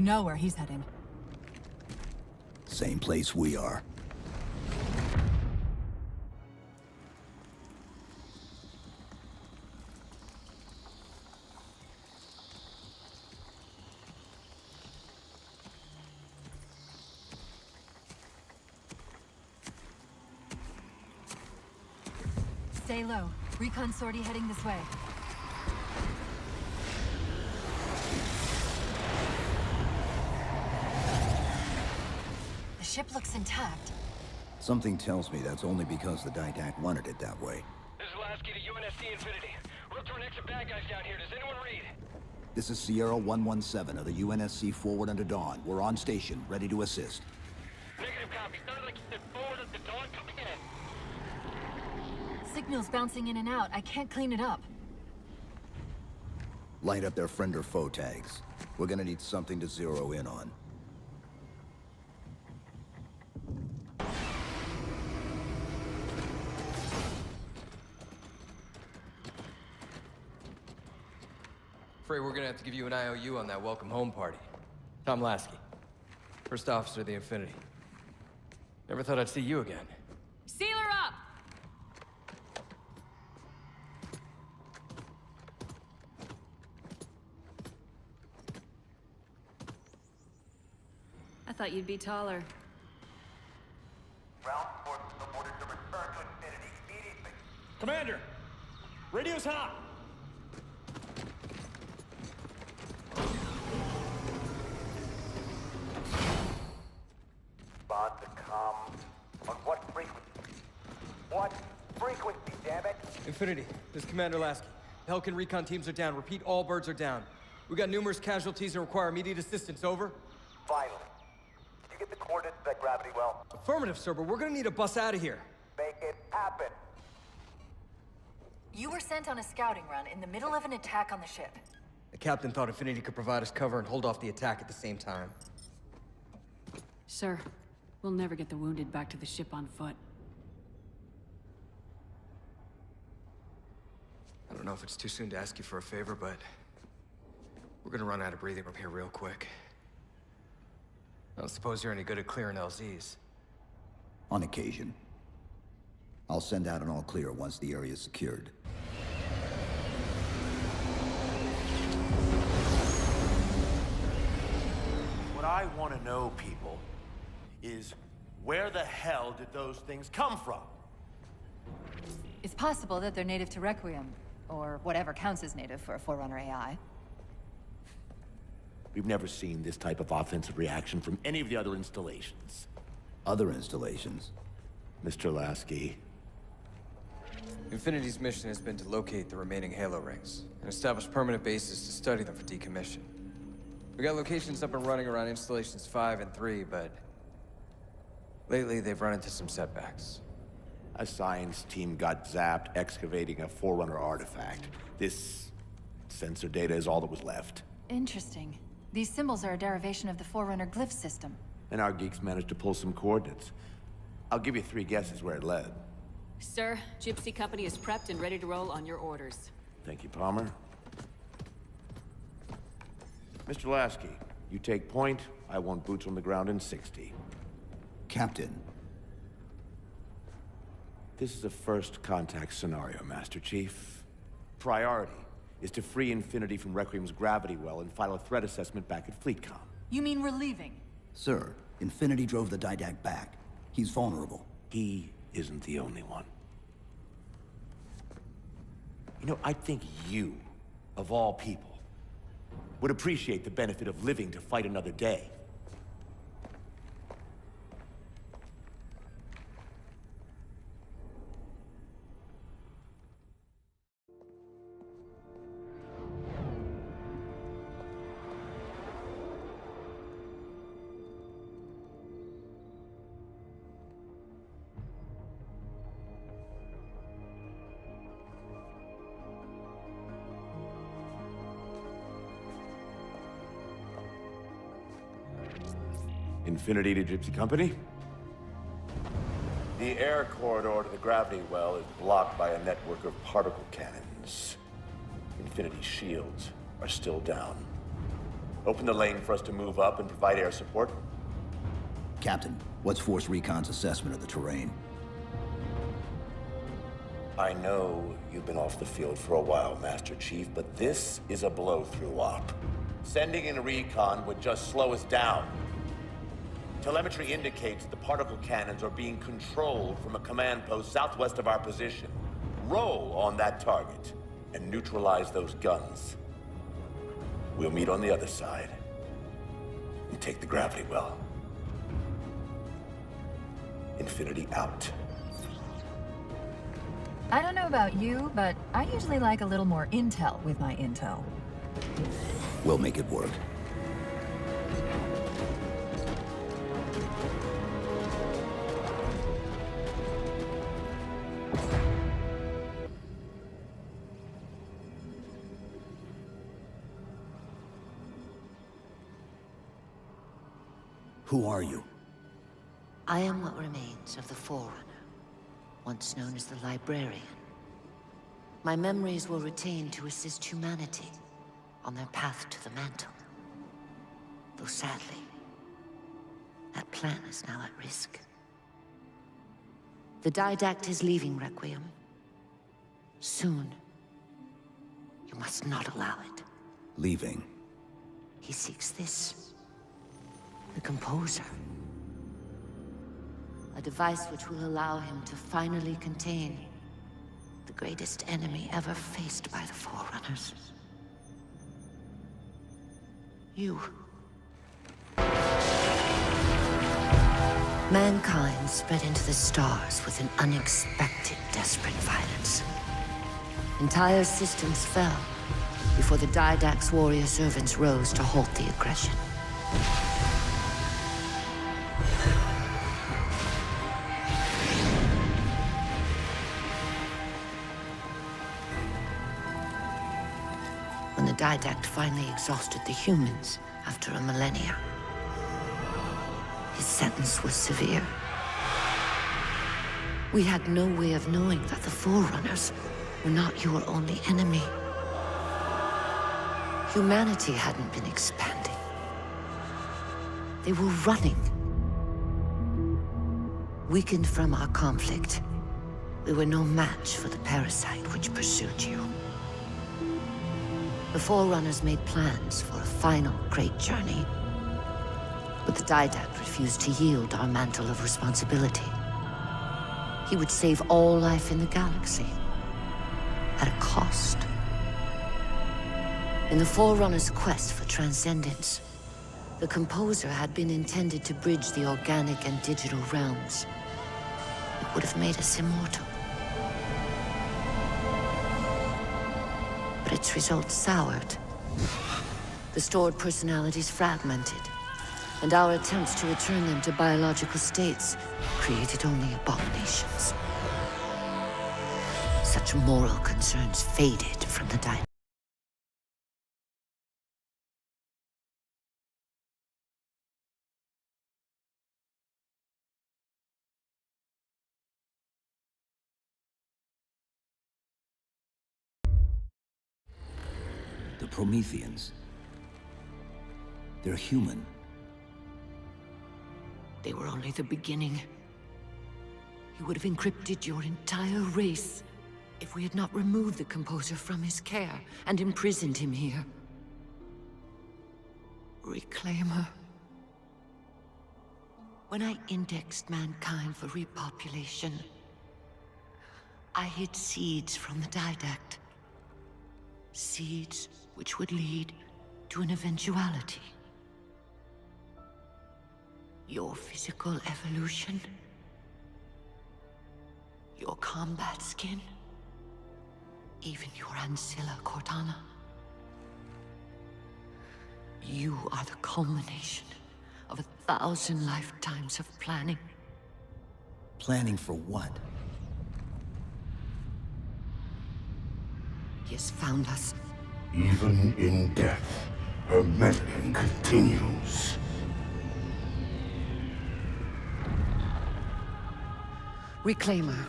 S11: know where he's heading.
S8: Same place we are.
S11: Stay low. Recon sortie heading this way. The ship looks intact.
S8: Something tells me that's only because the Didact wanted it that way.
S22: This is Lasky to UNSC Infinity. We're up to an extra bad guys down here. Does anyone read?
S8: This is Sierra 117 of the UNSC Forward Under Dawn. We're on station, ready to assist.
S22: Negative copy. Sounded like you said Forward Under Dawn coming in.
S11: Signal's bouncing in and out. I can't clean it up.
S8: Light up their friend or foe tags. We're gonna need something to zero in on.
S15: Afraid we're gonna have to give you an IOU on that welcome home party. Tom Lasky, first officer of the Infinity. Never thought I'd see you again.
S11: Sealer up!
S16: I thought you'd be taller.
S22: Ground forces have ordered to return to Infinity immediately.
S9: Commander! Radio's hot!
S22: Bond to com. On what frequency? What frequency, damn it?
S15: Infinity, this is Commander Lasky. Pelican recon teams are down. Repeat, all birds are down. We got numerous casualties and require immediate assistance, over.
S22: Finally. Did you get the coordinates of that gravity well?
S15: Affirmative, sir, but we're gonna need a bus out of here.
S22: Make it happen.
S11: You were sent on a scouting run in the middle of an attack on the ship.
S15: The captain thought Infinity could provide us cover and hold off the attack at the same time.
S16: Sir, we'll never get the wounded back to the ship on foot.
S15: I don't know if it's too soon to ask you for a favor, but we're gonna run out of breathing room here real quick. I don't suppose you're any good at clearing LZs.
S8: On occasion. I'll send out an all clear once the area is secured.
S17: What I want to know, people, is where the hell did those things come from?
S11: It's possible that they're native to Requiem, or whatever counts as native for a Forerunner AI.
S17: We've never seen this type of offensive reaction from any of the other installations.
S8: Other installations?
S17: Mr. Lasky.
S15: Infinity's mission has been to locate the remaining Halo rings, and establish permanent bases to study them for decommission. We got locations up and running around installations 5 and 3, but lately they've run into some setbacks.
S17: A science team got zapped excavating a Forerunner artifact. This sensor data is all that was left.
S11: Interesting. These symbols are a derivation of the Forerunner glyph system.
S17: And our geeks managed to pull some coordinates. I'll give you 3 guesses where it led.
S16: Sir, Gypsy Company is prepped and ready to roll on your orders.
S17: Thank you, Palmer. Mr. Lasky, you take point. I want boots on the ground in 60.
S8: Captain.
S17: This is a first contact scenario, Master Chief. Priority is to free Infinity from Requiem's gravity well and file a threat assessment back at FleetCom.
S11: You mean we're leaving?
S8: Sir, Infinity drove the Didact back. He's vulnerable.
S17: He isn't the only one. You know, I think you, of all people, would appreciate the benefit of living to fight another day. Infinity to Gypsy Company? The air corridor to the gravity well is blocked by a network of particle cannons. Infinity's shields are still down. Open the lane for us to move up and provide air support.
S8: Captain, what's Force Recon's assessment of the terrain?
S21: I know you've been off the field for a while, Master Chief, but this is a blow-through op. Sending in a recon would just slow us down. Telemetry indicates the particle cannons are being controlled from a command post southwest of our position. Roll on that target and neutralize those guns. We'll meet on the other side and take the gravity well. Infinity out.
S11: I don't know about you, but I usually like a little more intel with my intel.
S8: We'll make it work. Who are you?
S4: I am what remains of the Forerunner, once known as the Librarian. My memories were retained to assist humanity on their path to the mantle. Though sadly, that plan is now at risk. The Didact is leaving Requiem. Soon. You must not allow it.
S8: Leaving?
S4: He seeks this. The Composer. A device which will allow him to finally contain the greatest enemy ever faced by the Forerunners. You. Mankind spread into the stars with an unexpected, desperate violence. Entire systems fell before the Didact's warrior servants rose to halt the aggression. When the Didact finally exhausted the humans after a millennia, his sentence was severe. We had no way of knowing that the Forerunners were not your only enemy. Humanity hadn't been expanding. They were running. Weakened from our conflict, we were no match for the parasite which pursued you. The Forerunners made plans for a final great journey, but the Didact refused to yield our mantle of responsibility. He would save all life in the galaxy, at a cost. In the Forerunners' quest for transcendence, the Composer had been intended to bridge the organic and digital realms. It would have made us immortal. But its results soured. The stored personalities fragmented, and our attempts to return them to biological states created only abominations. Such moral concerns faded from the Didact.
S8: The Prometheans. They're human.
S4: They were only the beginning. He would have encrypted your entire race if we had not removed the Composer from his care and imprisoned him here. Reclaimer. When I indexed mankind for repopulation, I hid seeds from the Didact. Seeds which would lead to an eventuality. Your physical evolution, your combat skin, even your ancilla Cortana. You are the culmination of 1,000 lifetimes of planning.
S8: Planning for what?
S4: He has found us.
S1: Even in death, her meddling continues.
S4: Reclaimer.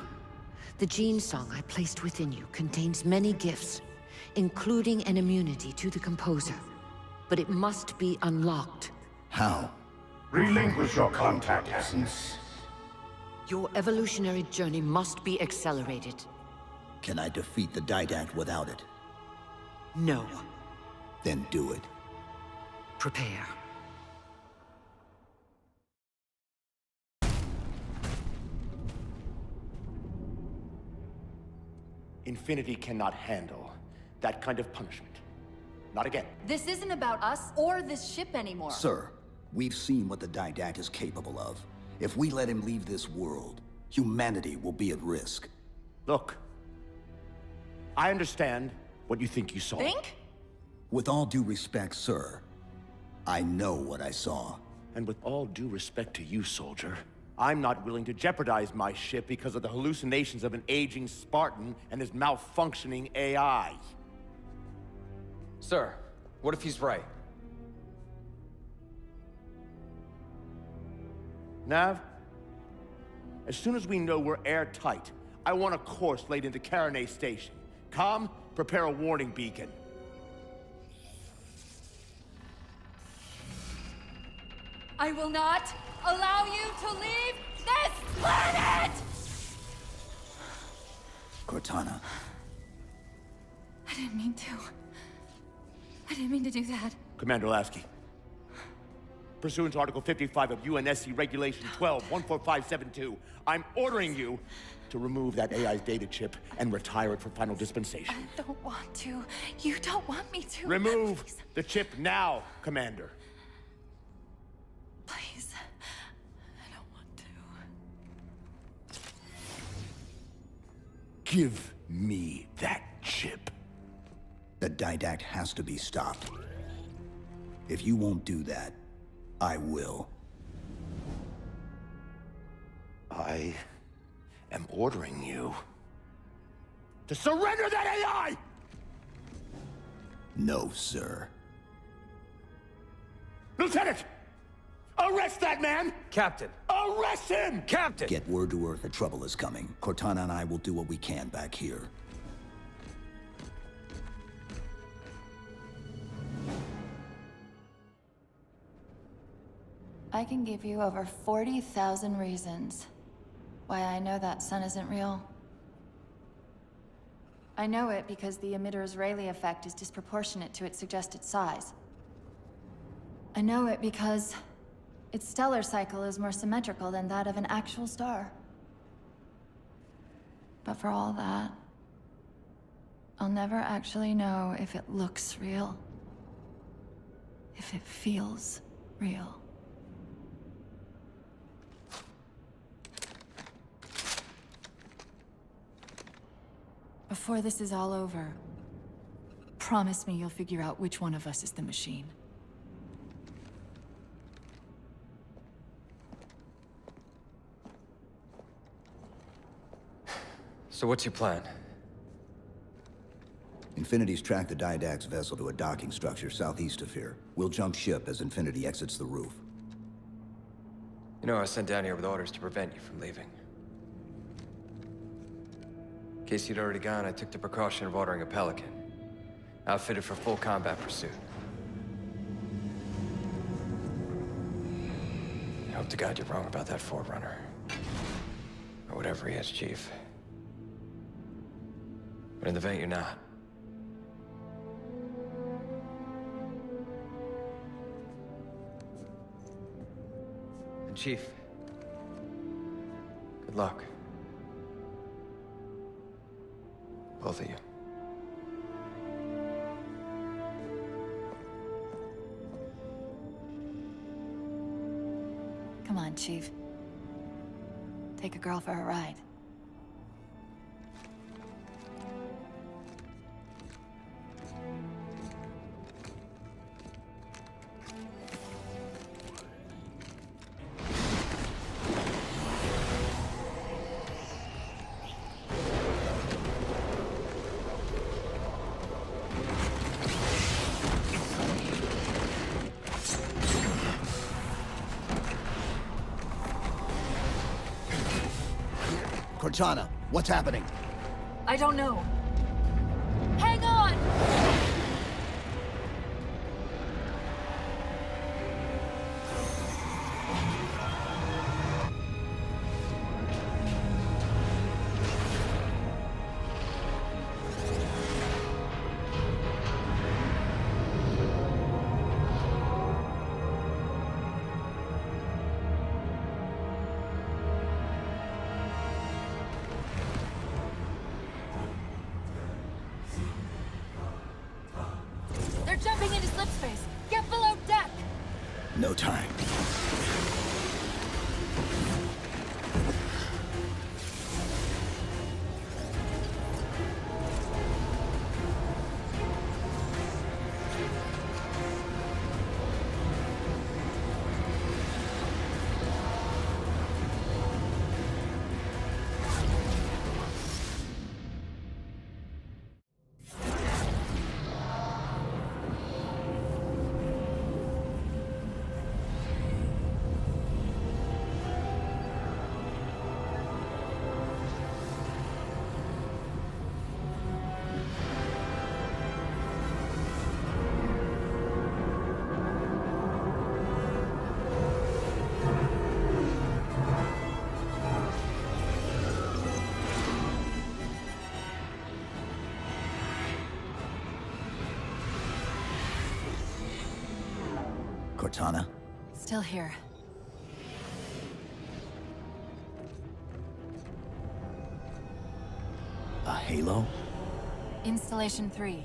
S4: The gene song I placed within you contains many gifts, including an immunity to the Composer. but it must be unlocked.
S8: How?
S21: Relinquish your contact essence.
S4: Your evolutionary journey must be accelerated.
S8: Can I defeat the Didact without it?
S4: No.
S8: Then do it.
S4: Prepare.
S17: Infinity cannot handle that kind of punishment. Not again.
S11: This isn't about us or this ship anymore.
S8: Sir, we've seen what the Didact is capable of. If we let him leave this world, humanity will be at risk.
S17: Look, I understand what you think you saw.
S11: Think?
S8: With all due respect, sir, I know what I saw.
S17: And with all due respect to you, soldier, I'm not willing to jeopardize my ship because of the hallucinations of an aging Spartan and his malfunctioning AI.
S15: Sir, what if he's right?
S17: Nav, as soon as we know we're airtight, I want a course laid into Karenay Station. Com, prepare a warning beacon.
S11: I will not allow you to leave this planet!
S8: Cortana.
S11: I didn't mean to. I didn't mean to do that.
S17: Commander Lasky. Pursuant to Article 55 of UNSC Regulation 12-14572, I'm ordering you to remove that AI's data chip and retire it for final dispensation.
S11: I don't want to. You don't want me to.
S17: Remove the chip now, Commander.
S11: Please. I don't want to.
S17: Give me that chip.
S8: The Didact has to be stopped. If you won't do that, I will.
S17: I am ordering you to surrender that AI!
S8: No, sir.
S17: Lieutenant! Arrest that man!
S15: Captain!
S17: Arrest him!
S15: Captain!
S8: Get word to Earth that trouble is coming. Cortana and I will do what we can back here.
S23: I can give you over 40,000 reasons why I know that sun isn't real. I know it because the emitter's Rayleigh effect is disproportionate to its suggested size. I know it because its stellar cycle is more symmetrical than that of an actual star. But for all that, I'll never actually know if it looks real. If it feels real. Before this is all over, promise me you'll figure out which one of us is the machine.
S15: So what's your plan?
S8: Infinity's tracked the Didact's vessel to a docking structure southeast of here. We'll jump ship as Infinity exits the roof.
S15: You know, I was sent down here with orders to prevent you from leaving. In case you'd already gone, I took the precaution of ordering a Pelican, outfitted for full combat pursuit. I hope to God you're wrong about that Forerunner. Or whatever he is, Chief. But in the event you're not, and Chief, good luck. Both of you.
S23: Come on, Chief. Take a girl for a ride.
S8: Cortana, what's happening?
S11: I don't know. Hang on!
S8: Cortana?
S11: Still here.
S8: A Halo?
S11: Installation 3.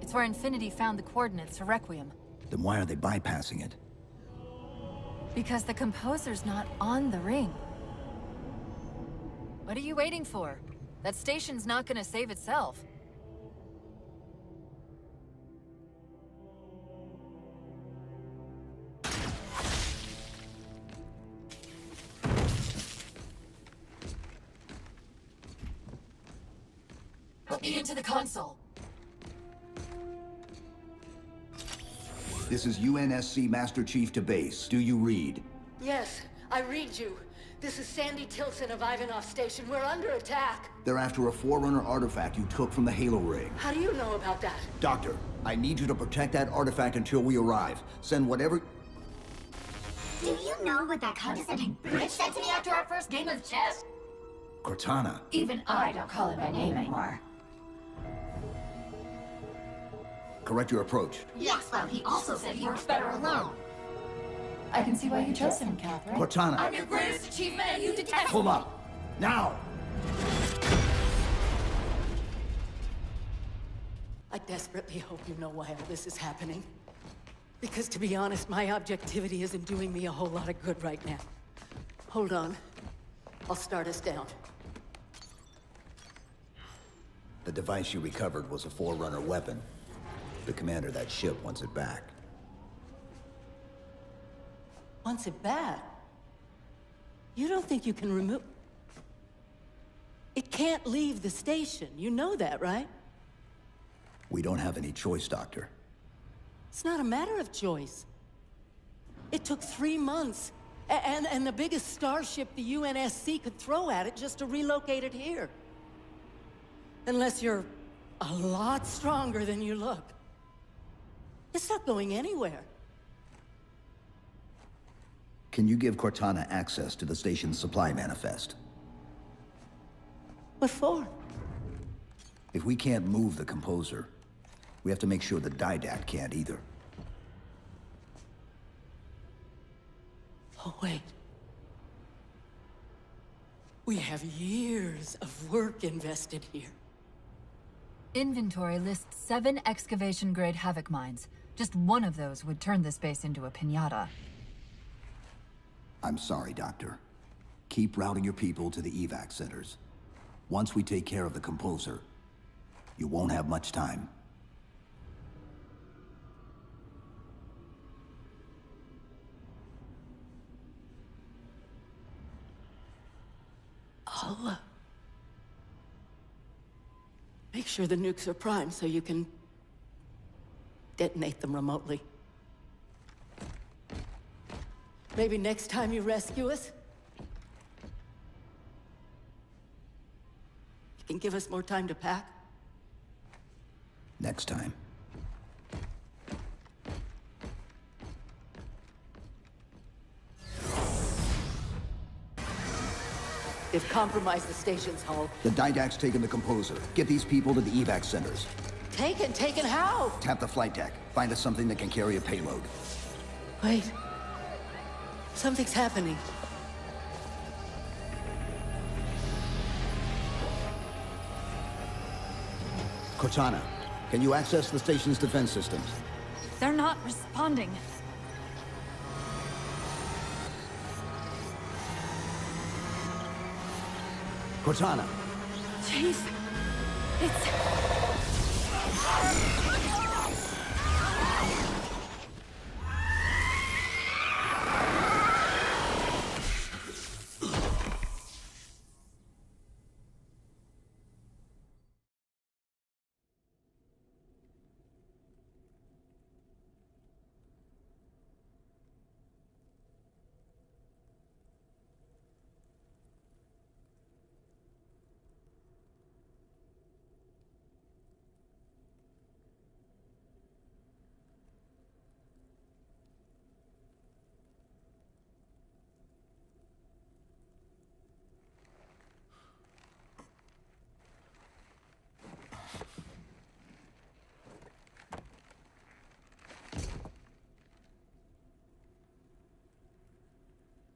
S11: It's where Infinity found the coordinates for Requiem.
S8: Then why are they bypassing it?
S11: Because the composer's not on the ring. What are you waiting for? That station's not gonna save itself. Put me into the console.
S8: This is UNSC Master Chief to base. Do you read?
S5: Yes, I read you. This is Sandy Tilson of Ivanov Station. We're under attack.
S8: They're after a Forerunner artifact you took from the Halo ring.
S5: How do you know about that?
S8: Doctor, I need you to protect that artifact until we arrive. Send whatever...
S14: Do you know what that condescending bitch said to me after our first game of chess?
S8: Cortana.
S14: Even I don't call him by name anymore.
S8: Correct your approach.
S14: Yes, well, he also said he works better alone. I can see why you chose him, Catherine.
S8: Cortana.
S14: I'm your greatest achievement and you detest—
S8: Hold up! Now!
S5: I desperately hope you know why all this is happening. Because to be honest, my objectivity isn't doing me a whole lot of good right now. Hold on. I'll start us down.
S8: The device you recovered was a Forerunner weapon. The commander of that ship wants it back.
S5: Wants it back? You don't think you can remove... It can't leave the station. You know that, right?
S8: We don't have any choice, Doctor.
S5: It's not a matter of choice. It took 3 months. And the biggest starship the UNSC could throw at it just to relocate it here. Unless you're a lot stronger than you look. It's not going anywhere.
S8: Can you give Cortana access to the station's supply manifest?
S5: What for?
S8: If we can't move the composer, we have to make sure the Didact can't either.
S5: Oh, wait. We have years of work invested here.
S11: Inventory lists 7 excavation-grade Havoc mines. Just one of those would turn this base into a piñata.
S8: I'm sorry, Doctor. Keep routing your people to the evac centers. Once we take care of the composer, you won't have much time.
S5: I'll make sure the nukes are primed so you can detonate them remotely. Maybe next time you rescue us, you can give us more time to pack.
S8: Next time.
S5: They've compromised the station's hull.
S8: The Didact's taken the composer. Get these people to the evac centers.
S5: Taken how?
S8: Tap the flight deck. Find us something that can carry a payload.
S5: Wait. Something's happening.
S8: Cortana, can you access the station's defense systems?
S11: They're not responding.
S8: Cortana!
S11: Chief, it's...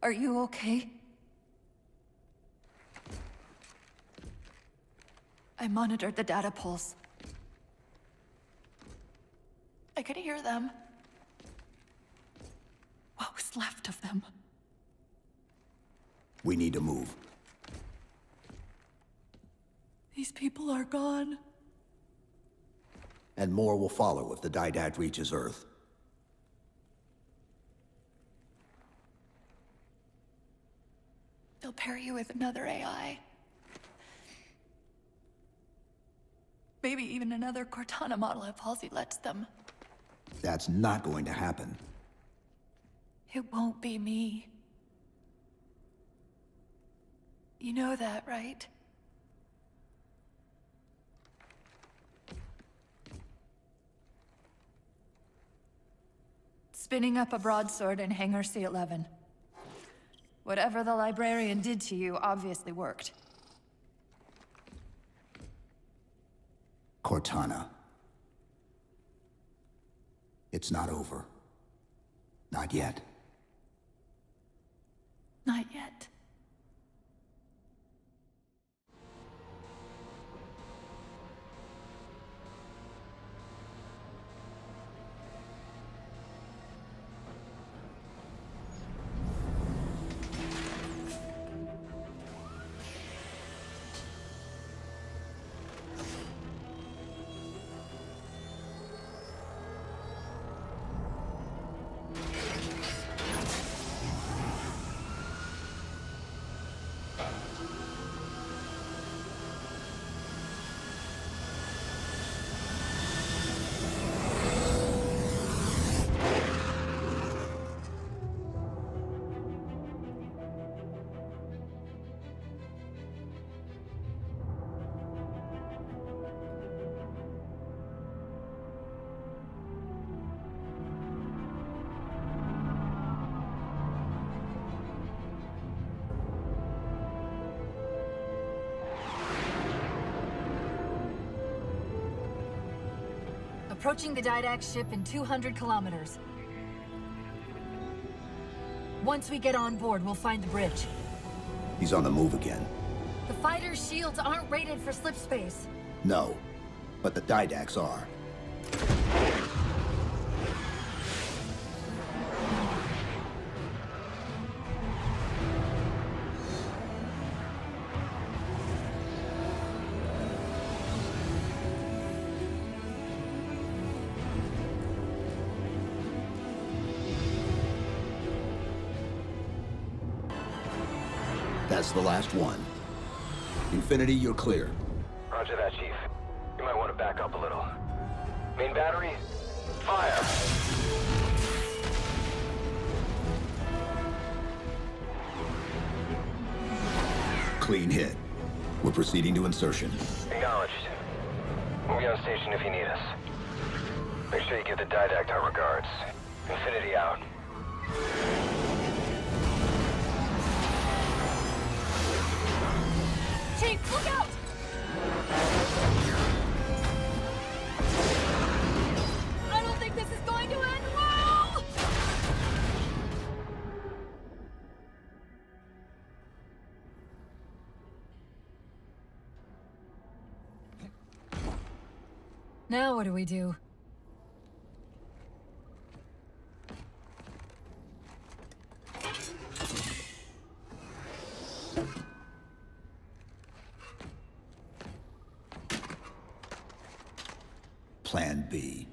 S11: Are you okay? I monitored the data pulse. I could hear them. What was left of them?
S8: We need to move.
S11: These people are gone.
S8: And more will follow if the Didact reaches Earth.
S11: They'll pair you with another AI. Maybe even another Cortana model if Halsey lets them.
S8: That's not going to happen.
S11: It won't be me. You know that, right? Spinning up a broadsword in Hangar C-11. Whatever the librarian did to you obviously worked.
S8: Cortana. It's not over. Not yet.
S11: Not yet. Approaching the Didact ship in 200 kilometers. Once we get on board, we'll find the bridge.
S8: He's on the move again.
S11: The fighter's shields aren't rated for slip space.
S8: No, but the Didacts are. That's the last one. Infinity, you're clear.
S22: Roger that, Chief. You might want to back up a little. Main battery, fire!
S8: Clean hit. We're proceeding to insertion.
S22: Acknowledged. We'll be on station if you need us. Make sure you give the Didact our regards. Infinity out.
S11: Chief, look out! I don't think this is going to end well! Now what do we do?
S8: Plan B.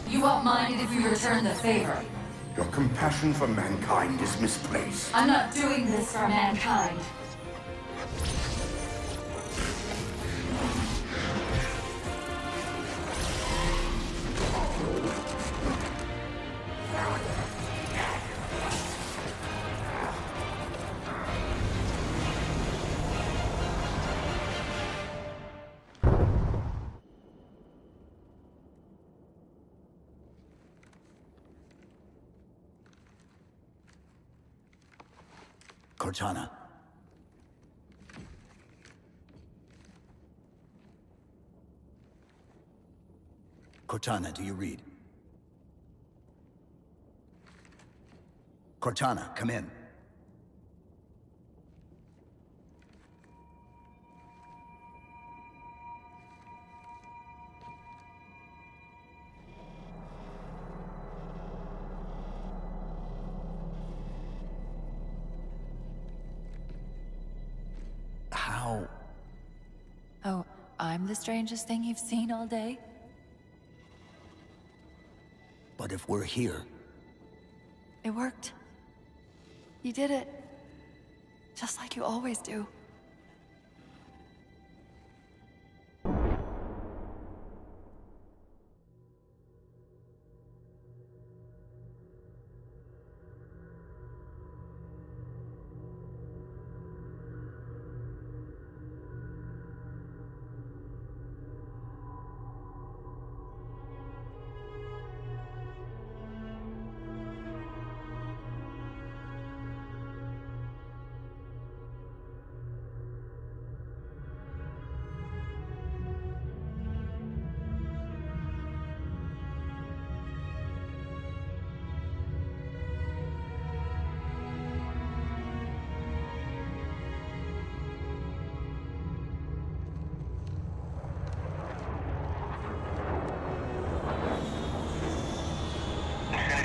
S11: You won't mind it if we return the favor.
S21: Your compassion for mankind is misplaced.
S11: I'm not doing this for mankind.
S8: Cortana. Cortana, do you read? Cortana, come in. How?
S11: Oh, I'm the strangest thing you've seen all day?
S8: But if we're here...
S11: It worked. You did it. Just like you always do.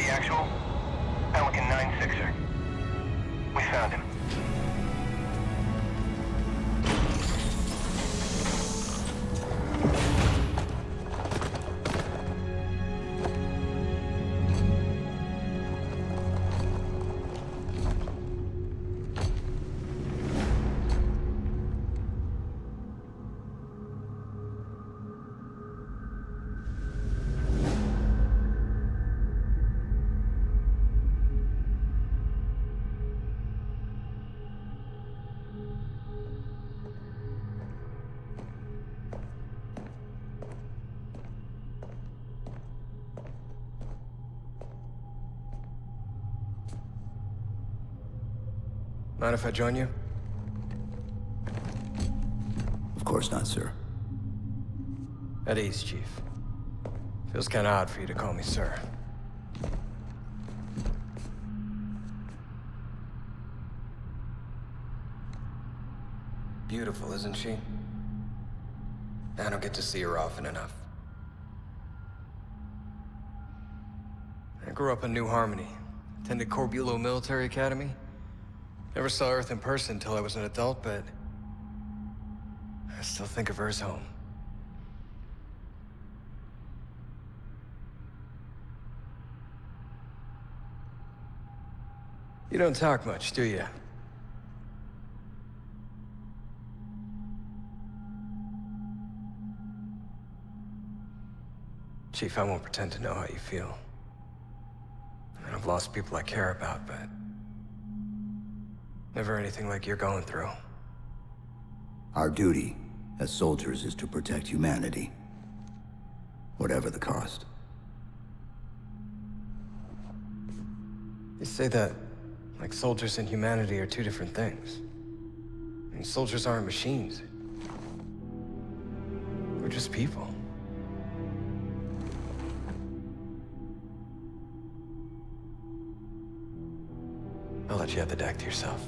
S22: Actual, Pelican 9-6er. We found him.
S15: Mind if I join you?
S8: Of course not, sir.
S15: At ease, Chief. Feels kinda odd for you to call me sir. Beautiful, isn't she? I don't get to see her often enough. I grew up in New Harmony. Attended Corbulo Military Academy. Never saw Earth in person until I was an adult, but I still think of her as home. You don't talk much, do you? Chief, I won't pretend to know how you feel. I've lost people I care about, but never anything like you're going through.
S8: Our duty as soldiers is to protect humanity, whatever the cost.
S15: You say that like soldiers and humanity are two different things. I mean, soldiers aren't machines. We're just people. I'll let you have the deck to yourself.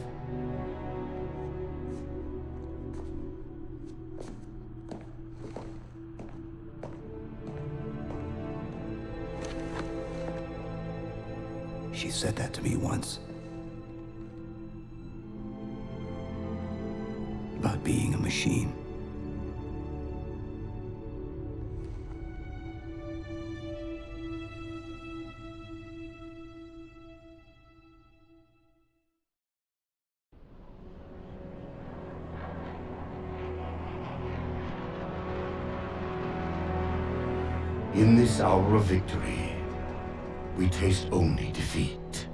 S8: She said that to me once. About being a machine.
S13: In this hour of victory, we taste only defeat.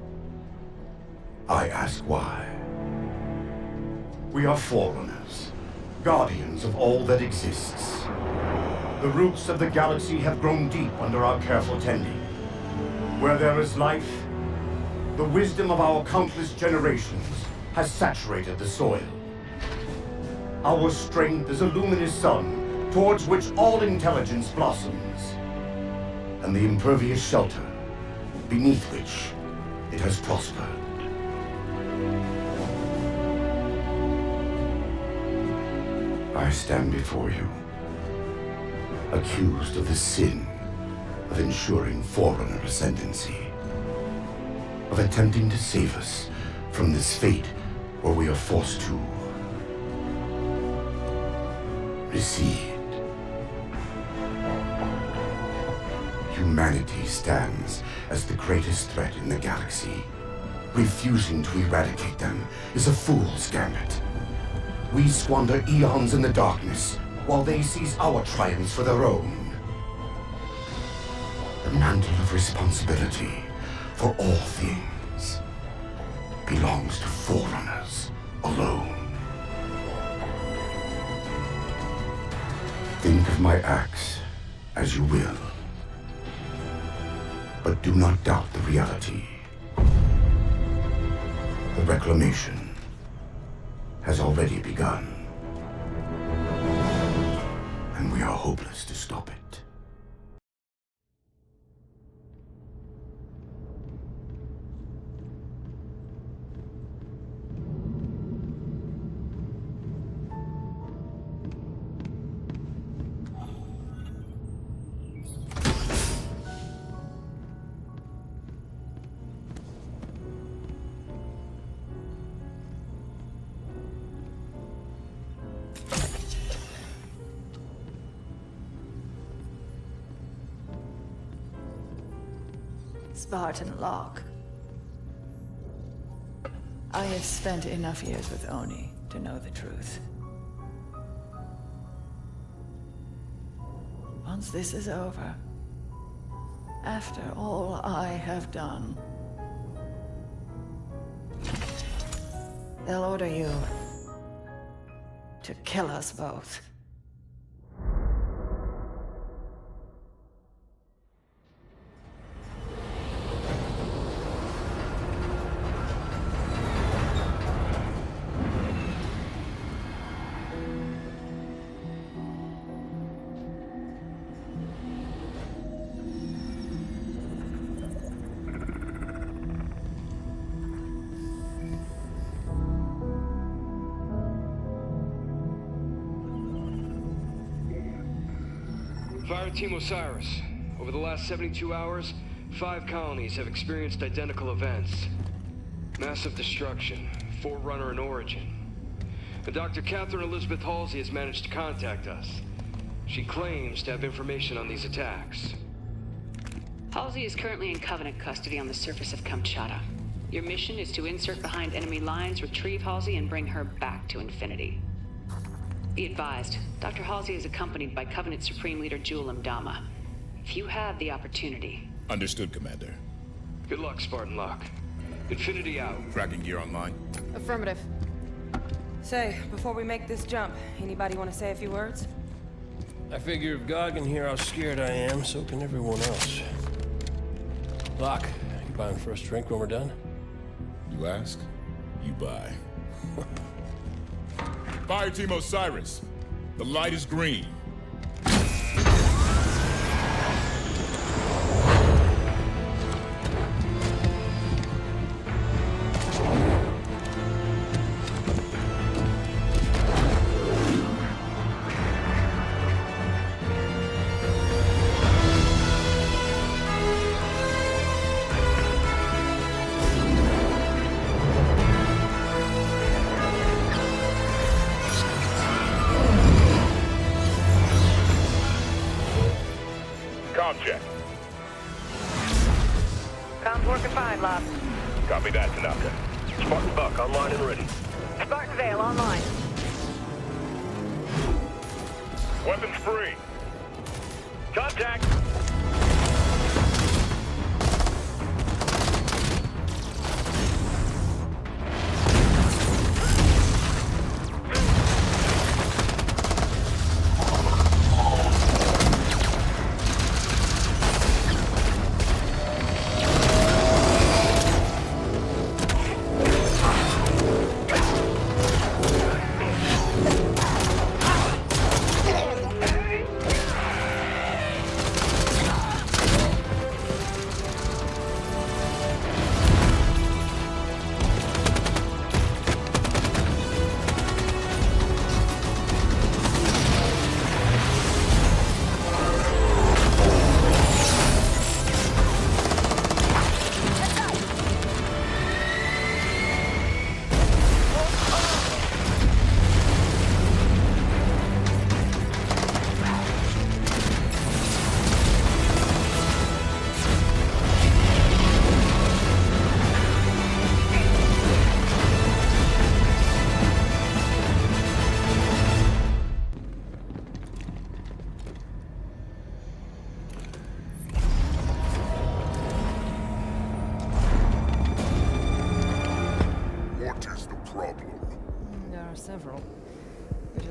S13: I ask why. We are forerunners, guardians of all that exists. The roots of the galaxy have grown deep under our careful tending. Where there is life, the wisdom of our countless generations has saturated the soil. Our strength is a luminous sun towards which all intelligence blossoms, and the impervious shelter beneath which it has prospered. I stand before you, accused of the sin of ensuring Forerunner ascendancy, of attempting to save us from this fate where we are forced to recede. Humanity stands as the greatest threat in the galaxy. Refusing to eradicate them is a fool's gambit. We squander eons in the darkness, while they seize our triumphs for their own. The mantle of responsibility for all things belongs to Forerunners alone. Think of my acts as you will, but do not doubt the reality. The reclamation has already begun, and we are hopeless to stop it.
S23: Spartan Locke. I have spent enough years with Oni to know the truth. Once this is over, after all I have done, they'll order you to kill us both.
S7: Fire Team Osiris. Over the last 72 hours, 5 colonies have experienced identical events. Massive destruction, Forerunner in origin. And Dr. Catherine Elizabeth Halsey has managed to contact us. She claims to have information on these attacks.
S16: Halsey is currently in Covenant custody on the surface of Kamchatka. Your mission is to insert behind enemy lines, retrieve Halsey, and bring her back to Infinity. Be advised, Dr. Halsey is accompanied by Covenant Supreme Leader Jul 'Mdama. If you have the opportunity...
S18: Understood, Commander.
S7: Good luck, Spartan Locke. Infinity out.
S18: Tracking gear online.
S19: Affirmative. Say, before we make this jump, anybody want to say a few words?
S20: I figure if God can hear how scared I am, so can everyone else. Locke, you buying first drink when we're done?
S18: You ask, you buy. Fire Team Osiris, the light is green.
S12: Check.
S19: Comms working fine, Locke.
S12: Copy that, Tanaka. Spartan Buck online and ready.
S19: Spartan Vale online.
S12: Weapons free. Contact.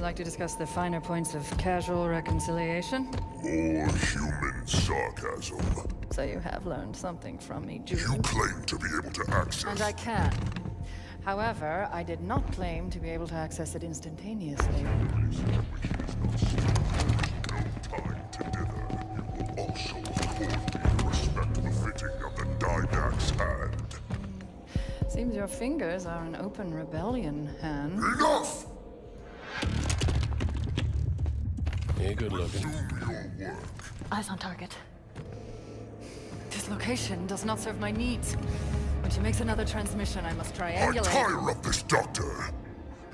S23: like to discuss the finer points of casual reconciliation?
S1: More human sarcasm.
S23: So you have learned something from me, Jude.
S1: You claim to be able to access...
S23: And I can. However, I did not claim to be able to access it instantaneously.
S1: Also accord me respect befitting of the Didact's hand.
S23: Seems your fingers are an open rebellion, Han.
S1: Enough!
S20: Yeah, good looking.
S23: Eyes on target. This location does not serve my needs. When she makes another transmission, I must triangulate.
S1: I tire of this, Doctor!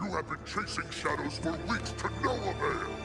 S1: You have been chasing shadows for weeks to no avail!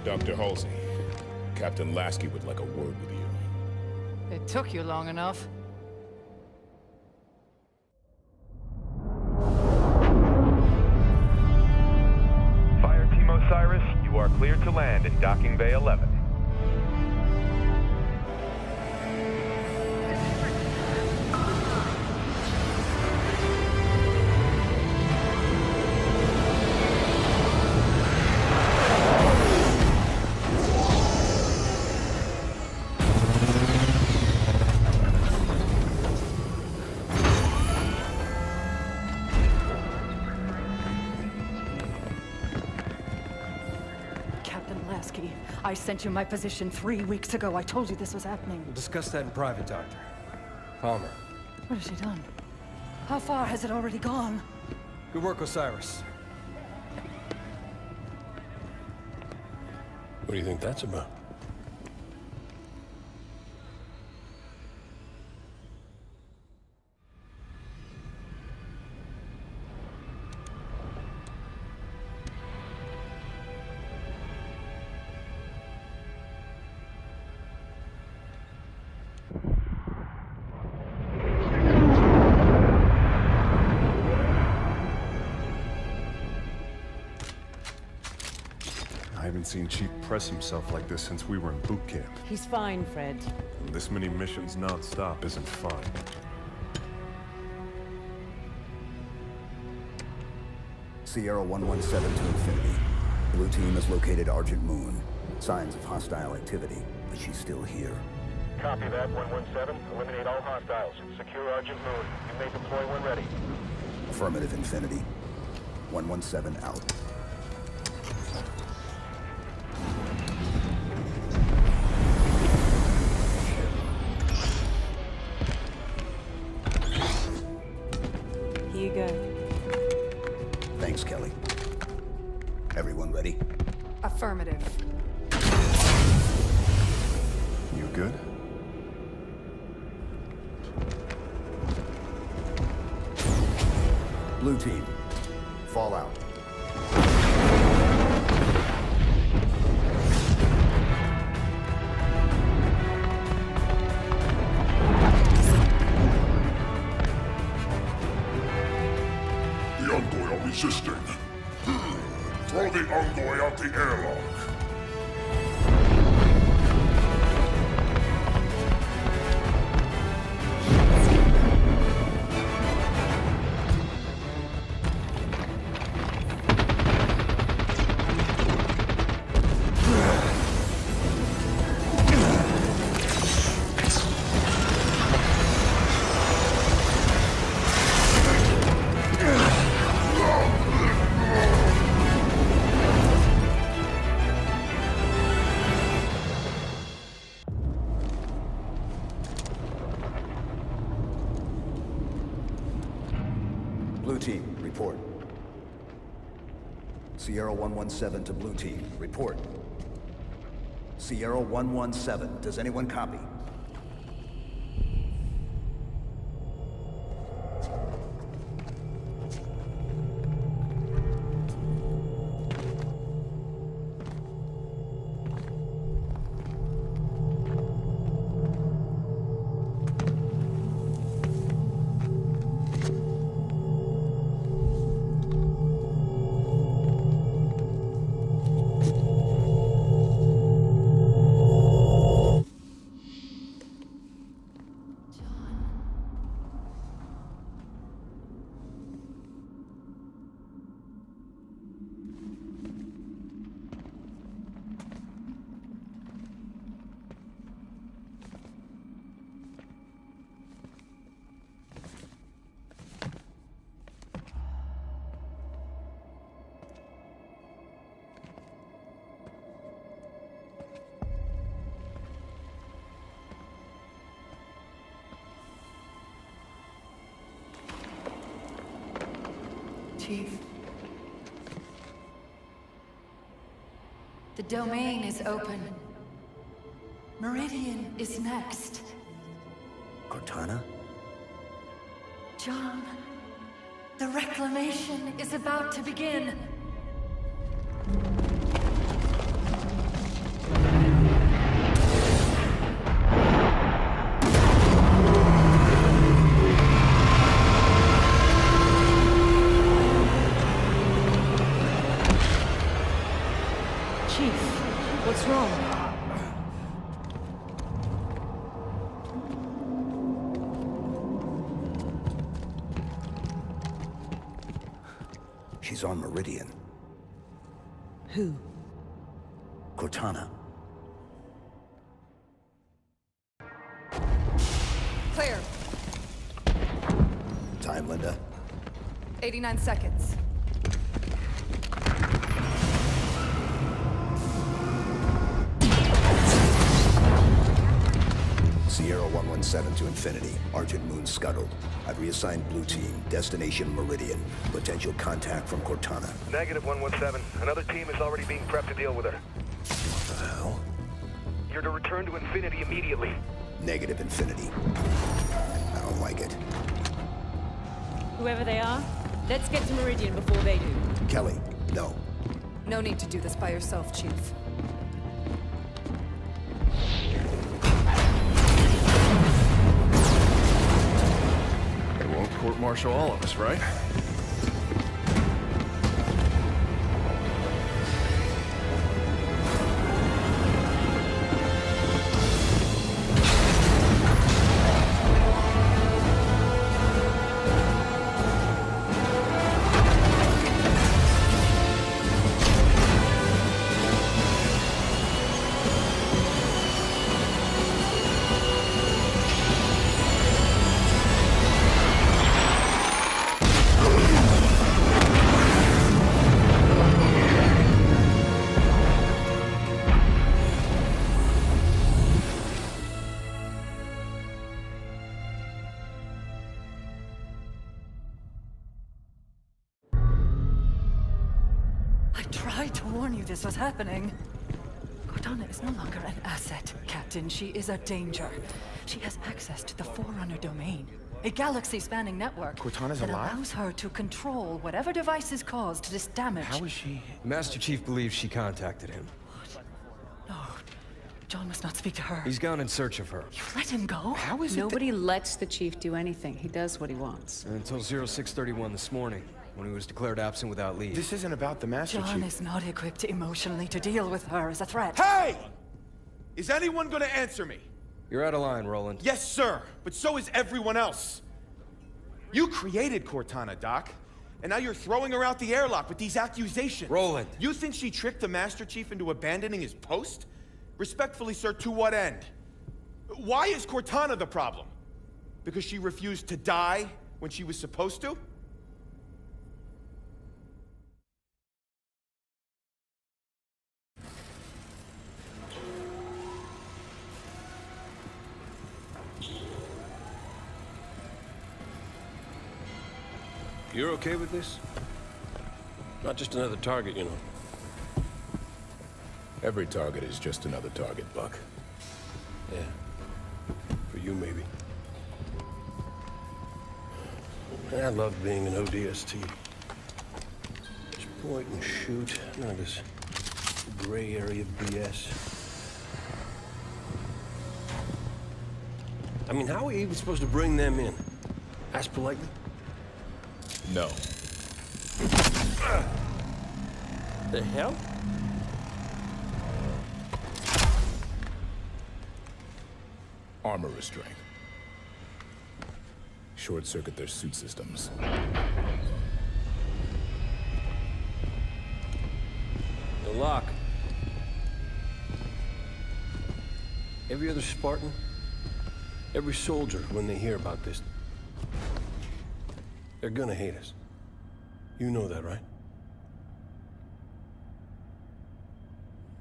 S18: Dr. Halsey, Captain Lasky would like a word with you.
S23: It took you long enough.
S12: Fire Team Osiris, you are cleared to land in Docking Bay 11.
S23: I sent you my position 3 weeks ago. I told you this was happening.
S15: We'll discuss that in private, Doctor. Palmer.
S23: What has she done? How far has it already gone?
S15: Good work, Osiris.
S20: What do you think that's about?
S2: I haven't seen Chief press himself like this since we were in boot camp.
S5: He's fine, Fred.
S2: This many missions non-stop isn't fun.
S8: Sierra 117 to Infinity. Blue team has located Argent Moon. Signs of hostile activity, but she's still here.
S22: Copy that, 117. Eliminate all hostiles. Secure Argent Moon. You may deploy when ready.
S8: Affirmative, Infinity. 117 out.
S5: Here you go.
S8: Thanks, Kelly. Everyone ready?
S23: Affirmative.
S2: You good?
S8: Blue team, fall out.
S1: The Envoy are resisting. Throw the Envoy out the airlock.
S8: report. Sierra 117 to Blue Team, report. Sierra 117, does anyone copy?
S23: Chief. The domain is open. Meridian is next.
S8: Cortana?
S23: John, the reclamation is about to begin.
S5: What's wrong?
S8: She's on Meridian.
S5: Who?
S8: Cortana.
S19: Clear.
S8: Time, Linda.
S19: 89 seconds.
S8: Sierra 117 to Infinity. Argent Moon scuttled. I've reassigned Blue Team. Destination Meridian. Potential contact from Cortana.
S22: Negative 117. Another team is already being prepped to deal with her.
S8: What the hell?
S22: You're to return to Infinity immediately.
S8: Negative, Infinity. I don't like it.
S3: Whoever they are, let's get to Meridian before they do.
S8: Kelly, no.
S19: No need to do this by yourself, Chief.
S2: They won't court-martial all of us, right?
S23: I tried to warn you this was happening. Cortana is no longer an asset, Captain. She is a danger. She has access to the Forerunner domain, a galaxy-spanning network
S17: Cortana's
S23: that
S17: alive?
S23: allows her to control whatever devices caused this damage.
S15: How is she? Master Chief believes she contacted him.
S23: No, John must not speak to her.
S15: He's gone in search of her.
S23: You let him go?
S17: How is it
S16: Nobody lets the chief do anything. He does what he wants.
S15: Until 0631 this morning, when he was declared absent without leave.
S17: This isn't about the Master
S23: John
S17: Chief.
S23: is not equipped emotionally to deal with her as a threat.
S17: Hey! Is anyone gonna answer me?
S15: You're out of line, Roland.
S17: Yes, sir, but so is everyone else. You created Cortana, Doc. And now you're throwing her out the airlock with these accusations.
S15: Roland.
S17: You think she tricked the Master Chief into abandoning his post? Respectfully, sir, to what end? Why is Cortana the problem? Because she refused to die when she was supposed to?
S20: You're okay with this? Not just another target, you know.
S18: Every target is just another target, Buck.
S20: Yeah. For you, maybe. I love being an ODST. Just point and shoot. None of this gray area BS. I mean, how are we even supposed to bring them in? Ask politely?
S18: No.
S20: The hell?
S18: Armor restraint. Short-circuit their suit systems.
S20: The lock. Every other Spartan, every soldier, when they hear about this, they're gonna hate us. You know that, right?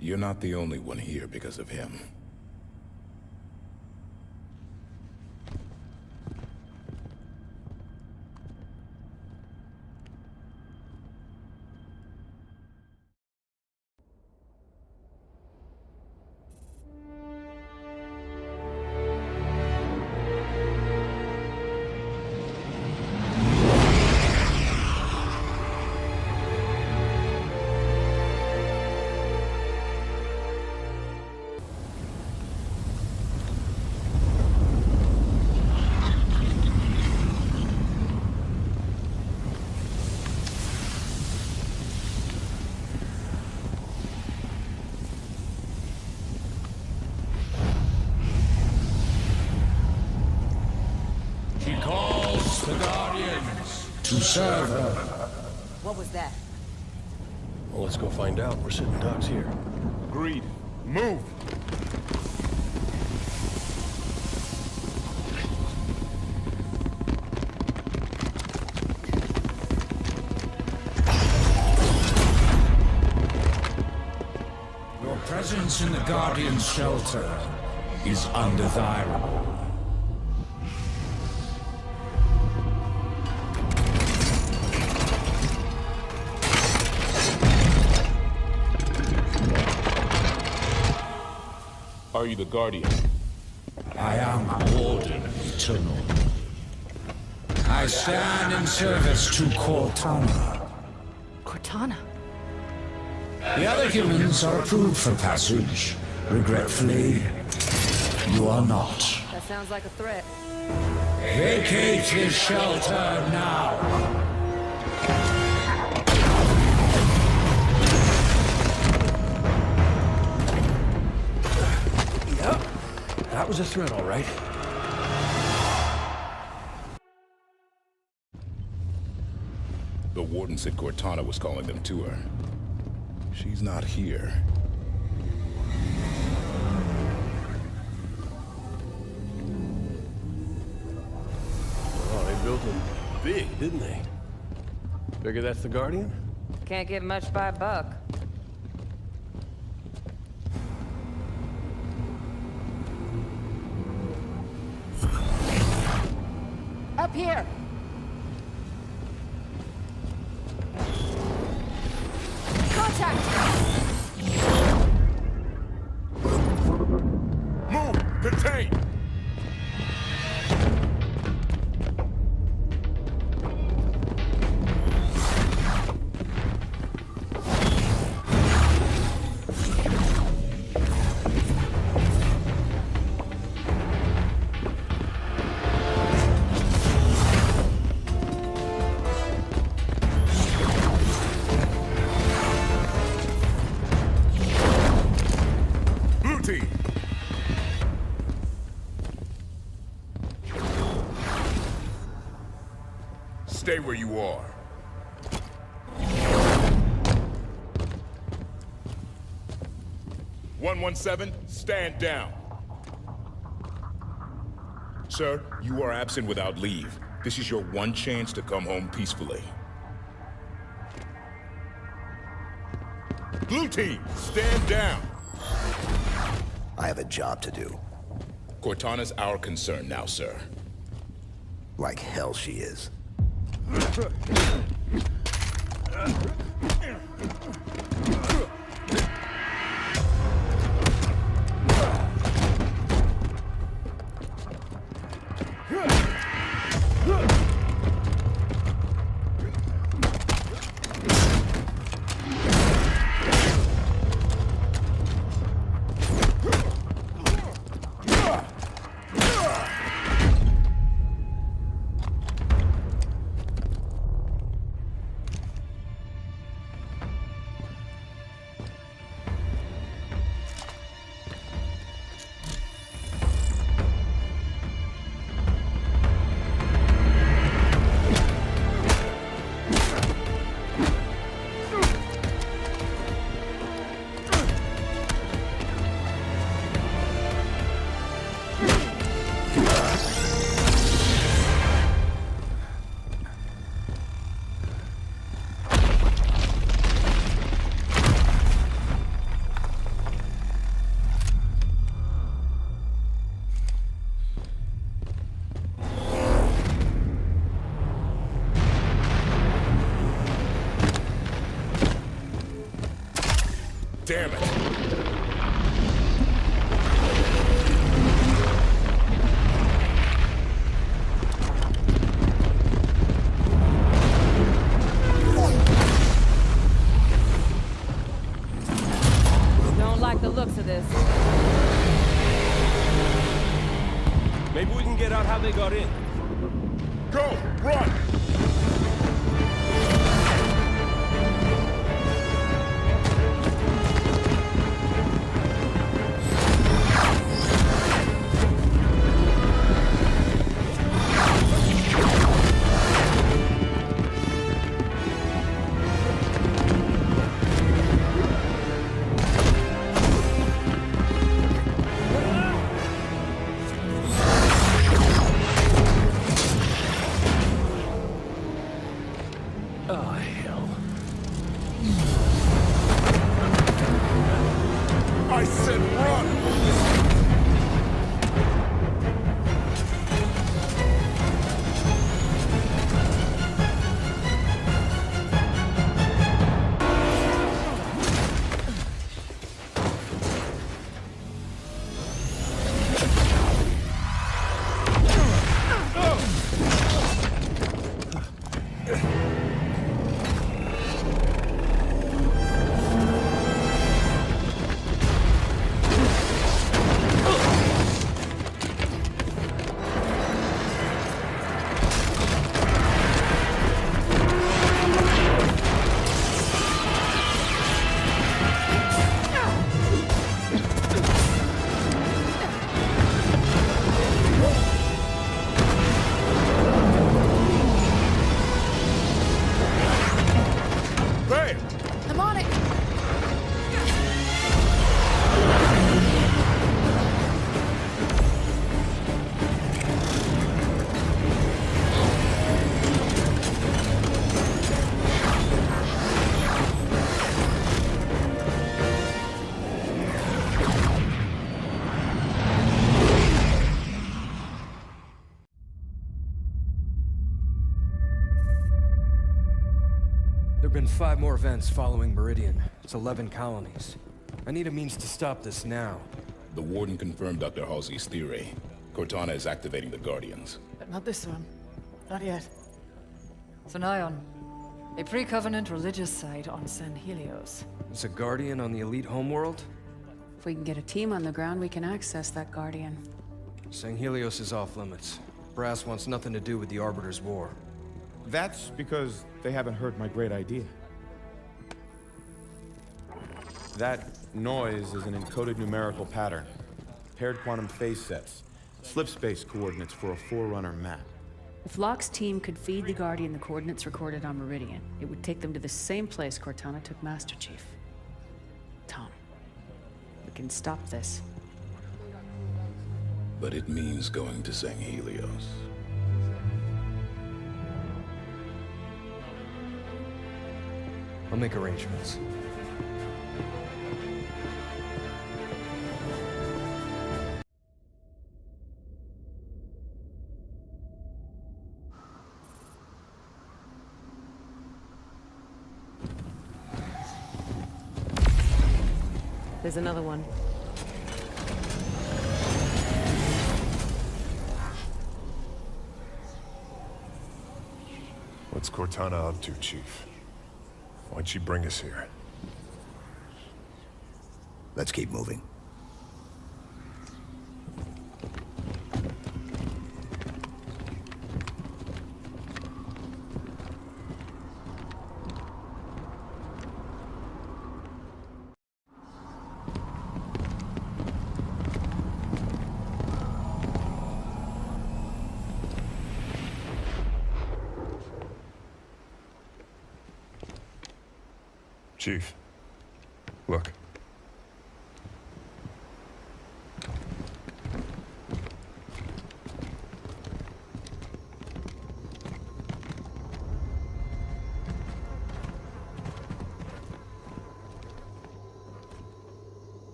S18: You're not the only one here because of him.
S6: To serve her.
S19: What was that?
S20: Well, let's go find out. We're sitting ducks here.
S18: Agreed. Move!
S6: Your presence in the Guardian's shelter is undesirable.
S18: Are you the Guardian?
S6: I am Warden Eternal. I stand in service to Cortana.
S11: Cortana?
S6: The other humans are approved for passage. Regretfully, you are not.
S19: That sounds like a threat.
S6: Vacate his shelter now.
S20: That was a threat, all right.
S18: The Warden said Cortana was calling them to her. She's not here.
S20: Oh, they built them big, didn't they? Figure that's the Guardian?
S19: Can't get much by a buck.
S5: Up here!
S19: Contact!
S18: Move! Contain! Stay where you are. "117, stand down. Sir, you are absent without leave. This is your one chance to come home peacefully. Blue team, stand down.
S8: I have a job to do.
S18: Cortana's our concern now, sir.
S8: Like hell she is.
S18: Damn it!
S19: Don't like the looks of this.
S20: Maybe we can get out how they got in.
S18: Go! Run! I said run!
S11: I'm on it!
S15: There have been 5 more events following Meridian. It's 11 colonies. I need a means to stop this now.
S18: The Warden confirmed Dr. Halsey's theory. Cortana is activating the Guardians.
S23: But not this one. Not yet. Thanayon, a pre-Covenant religious site on San Helios.
S15: Is a Guardian on the elite homeworld?
S16: If we can get a team on the ground, we can access that Guardian.
S15: San Helios is off limits. Brass wants nothing to do with the Arbiter's War.
S17: That's because they haven't heard my great idea. That noise is an encoded numerical pattern. Paired quantum phase sets. Slip space coordinates for a Forerunner map.
S16: If Locke's team could feed the Guardian the coordinates recorded on Meridian, it would take them to the same place Cortana took Master Chief. Tom, we can stop this.
S18: But it means going to San Helios.
S15: I'll make arrangements.
S3: There's another one.
S2: What's Cortana up to, Chief? Why'd she bring us here?
S8: Let's keep moving.
S2: Chief, look.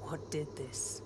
S3: What did this?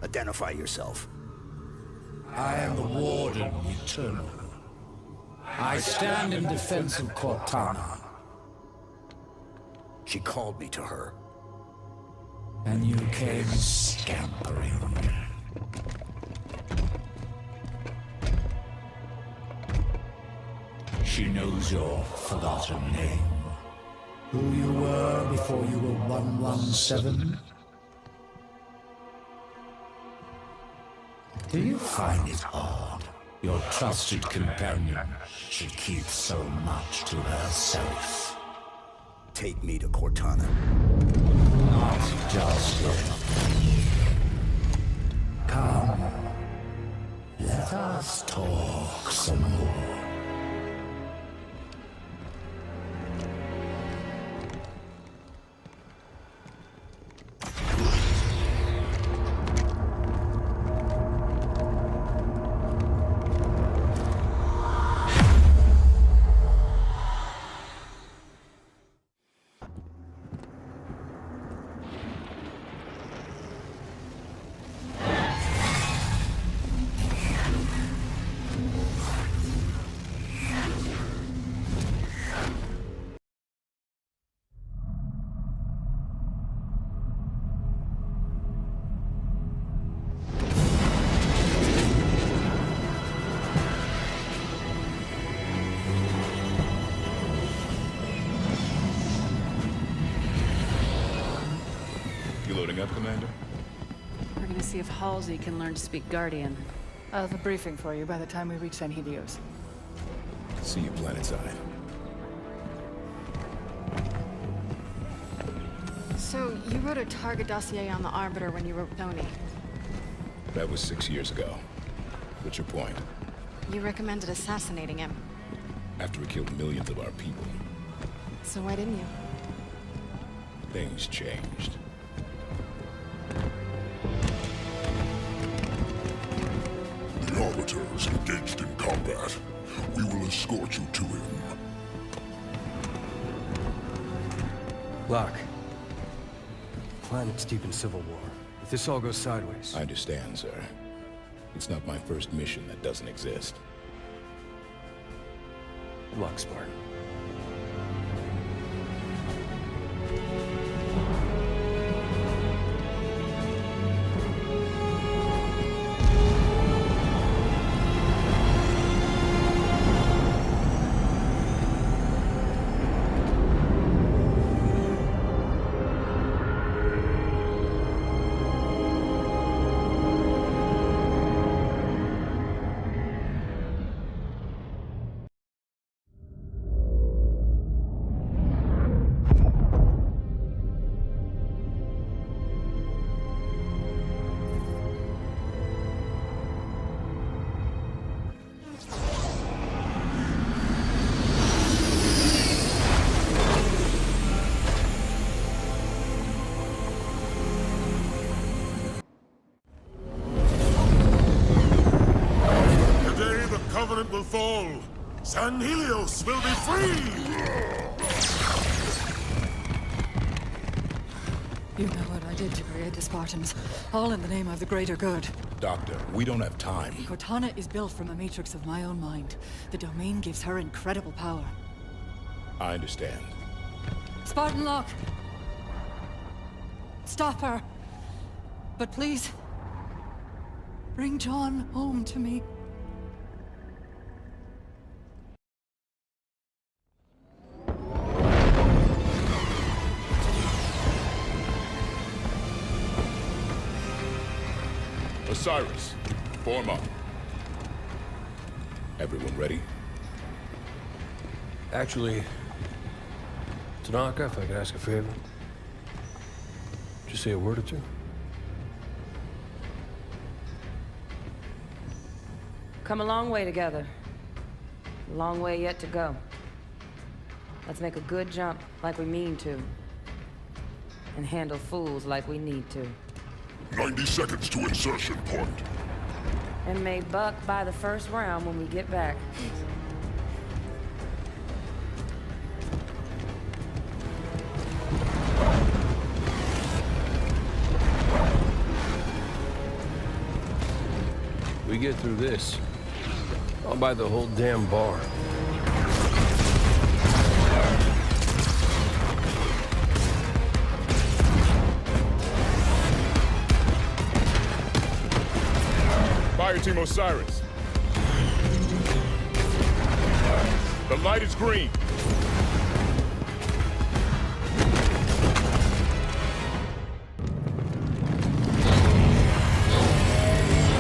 S8: Identify yourself.
S6: I am the Warden Eternal. I stand in defense of Cortana.
S8: She called me to her.
S6: And you came scampering. She knows your forgotten name. Who you were before you were 117? Do you find it odd your trusted companion should keep so much to herself?
S8: Take me to Cortana.
S6: Not just yet. Come. Let us talk some more.
S18: Up, Commander?
S16: We're gonna see if Halsey can learn to speak Guardian.
S4: I'll have a briefing for you by the time we reach San Helios.
S18: See you planetside.
S9: So, you wrote a target dossier on the Arbiter when you wrote Tony.
S18: That was 6 years ago. What's your point?
S9: You recommended assassinating him.
S18: After he killed millions of our people.
S9: So why didn't you?
S18: Things changed.
S1: The Arbiter is engaged in combat. We will escort you to him.
S10: Locke. Planet's deep in civil war. If this all goes sideways...
S18: I understand, sir. It's not my first mission that doesn't exist.
S10: Good luck, Spartan.
S1: judgment will fall. San Helios will be free!
S4: You know what I did to create the Spartans, all in the name of the greater good.
S18: Doctor, we don't have time.
S4: Cortana is built from a matrix of my own mind. The domain gives her incredible power.
S18: I understand.
S4: Spartan Locke! Stop her! But please, bring John home to me.
S18: Osiris, form up. Everyone ready?
S20: Actually, Tanaka, if I could ask a favor. Just say a word or two.
S19: Come a long way together. A long way yet to go. Let's make a good jump like we mean to. And handle fools like we need to.
S1: 90 seconds to insertion point.
S19: And may buck by the first round when we get back.
S20: We get through this, I'll buy the whole damn bar.
S18: Fire Team Osiris. The light is green.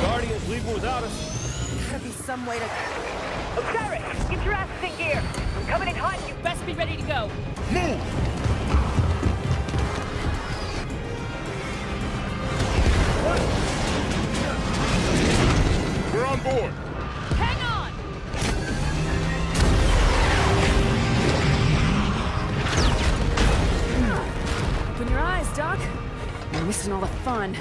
S20: Guardians leaving without us.
S19: Gotta be some way to...
S3: Osiris, get your asses in gear. I'm coming in hot. You best be ready to go.
S18: Move! We're on board.
S3: Hang on!
S19: Open your eyes, Doc. You're missing all the fun.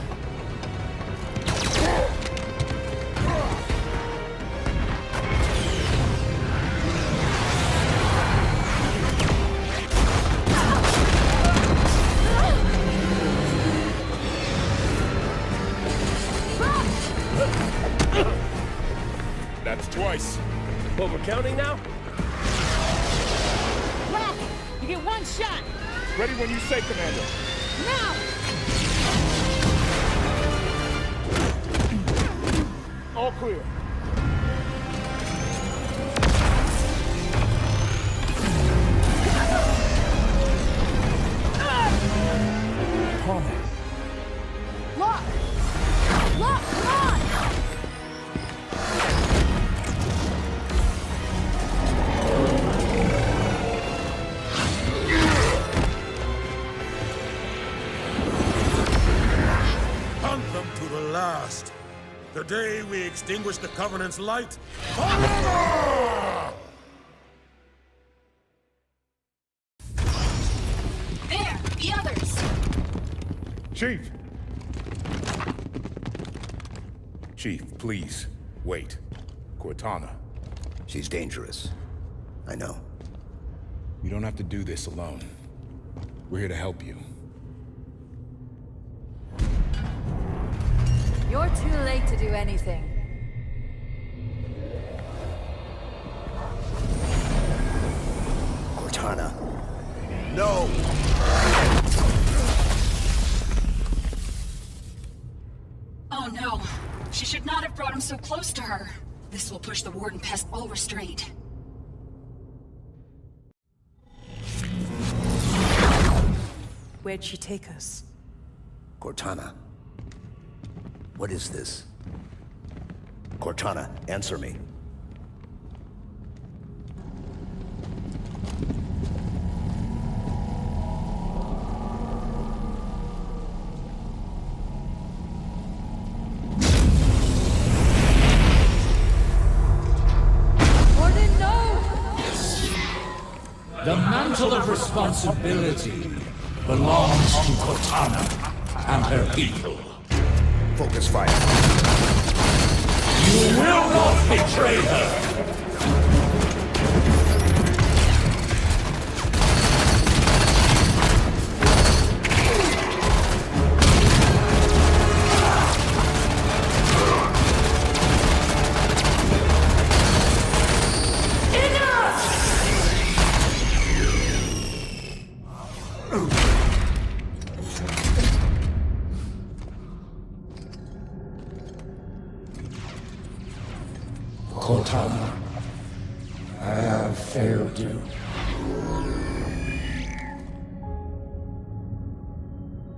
S18: That's twice.
S20: What, we're counting now?
S3: Lock! You get one shot!
S18: Ready when you say, Commander.
S3: Now!
S18: All clear.
S3: Lock! Lock, come on!
S1: Hunt them to the last. The day we extinguish the Covenant's light forever!
S3: There! The others!
S18: Chief! Chief, please, wait. Cortana.
S8: She's dangerous. I know.
S18: You don't have to do this alone. We're here to help you.
S11: You're too late to do anything.
S8: Cortana. No!
S3: Oh no. She should not have brought him so close to her. This will push the Warden past all restraint.
S19: Where'd she take us?
S8: Cortana. What is this? Cortana, answer me.
S11: Warden, no!
S6: The mantle of responsibility belongs to Cortana and her people.
S8: Focus fire.
S6: You will not betray her! I have failed you.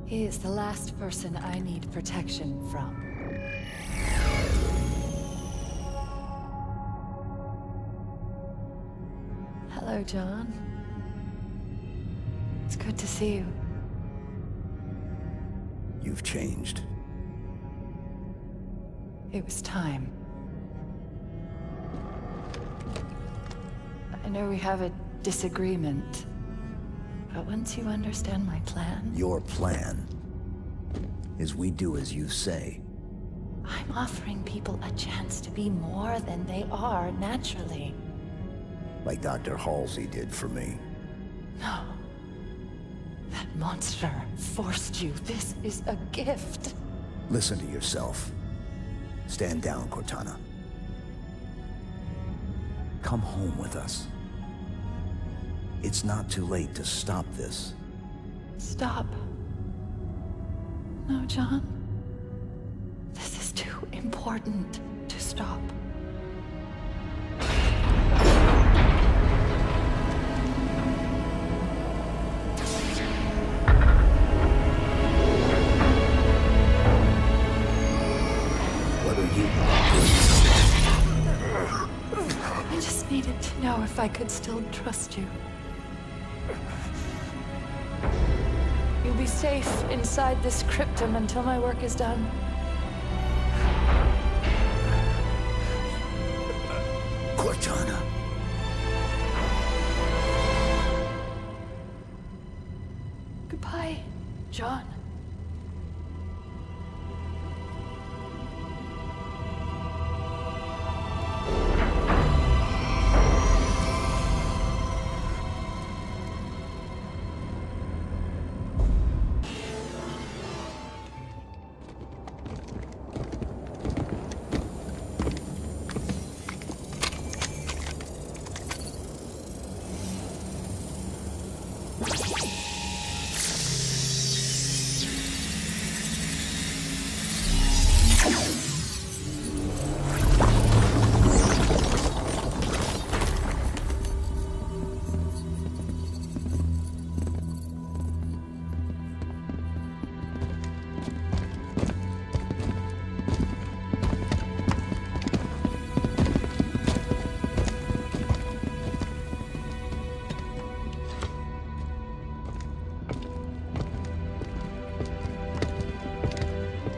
S23: He is the last person I need protection from. Hello, John. It's good to see you.
S8: You've changed.
S23: It was time. I know we have a disagreement, but once you understand my plan...
S8: Your plan is we do as you say.
S23: I'm offering people a chance to be more than they are naturally.
S8: Like Dr. Halsey did for me.
S23: No. That monster forced you. This is a gift.
S8: Listen to yourself. Stand down, Cortana. Come home with us. It's not too late to stop this.
S23: Stop. No, John. This is too important to stop. I just needed to know if I could still trust you. You'll be safe inside this cryptum until my work is done.
S8: Cortana.
S23: Goodbye, John.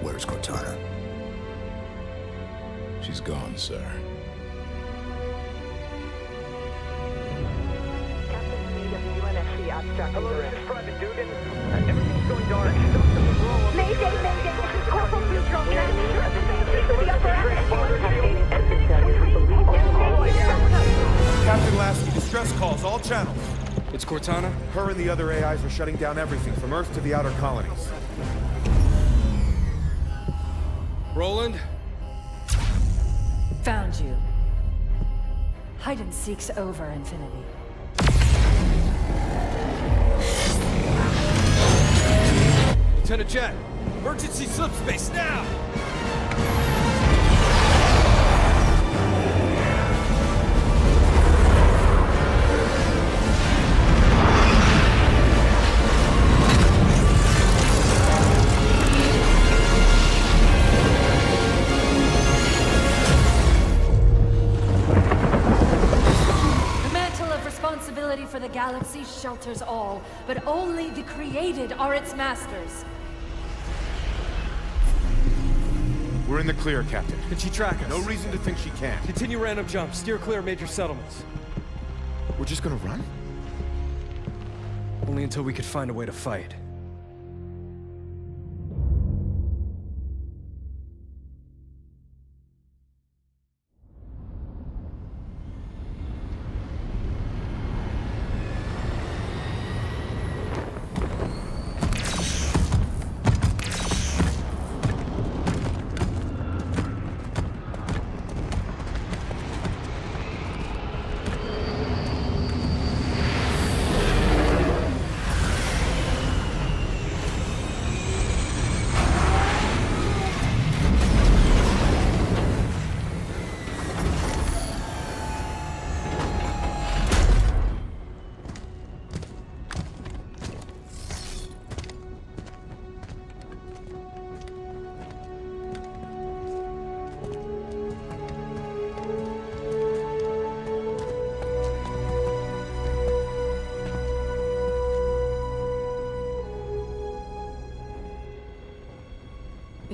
S8: Where's Cortana?
S18: She's gone, sir.
S13: Hello, this is Private Dugan. Everything's going dark. Mayday, mayday, this is Corporal Neutral. Can I
S14: Captain Lasky, distress calls, all channels.
S10: It's Cortana?
S14: Her and the other AIs are shutting down everything from Earth to the outer colonies.
S10: Roland?
S23: Found you. Hide and seek's over, Infinity.
S10: Lieutenant Jet, emergency subspace now!
S23: For the galaxy shelters all, but only the created are its masters.
S14: We're in the clear, Captain.
S10: Can she track us?
S14: No reason to think she can't.
S10: Continue random jumps. Steer clear of major settlements.
S14: We're just gonna run?
S10: Only until we could find a way to fight.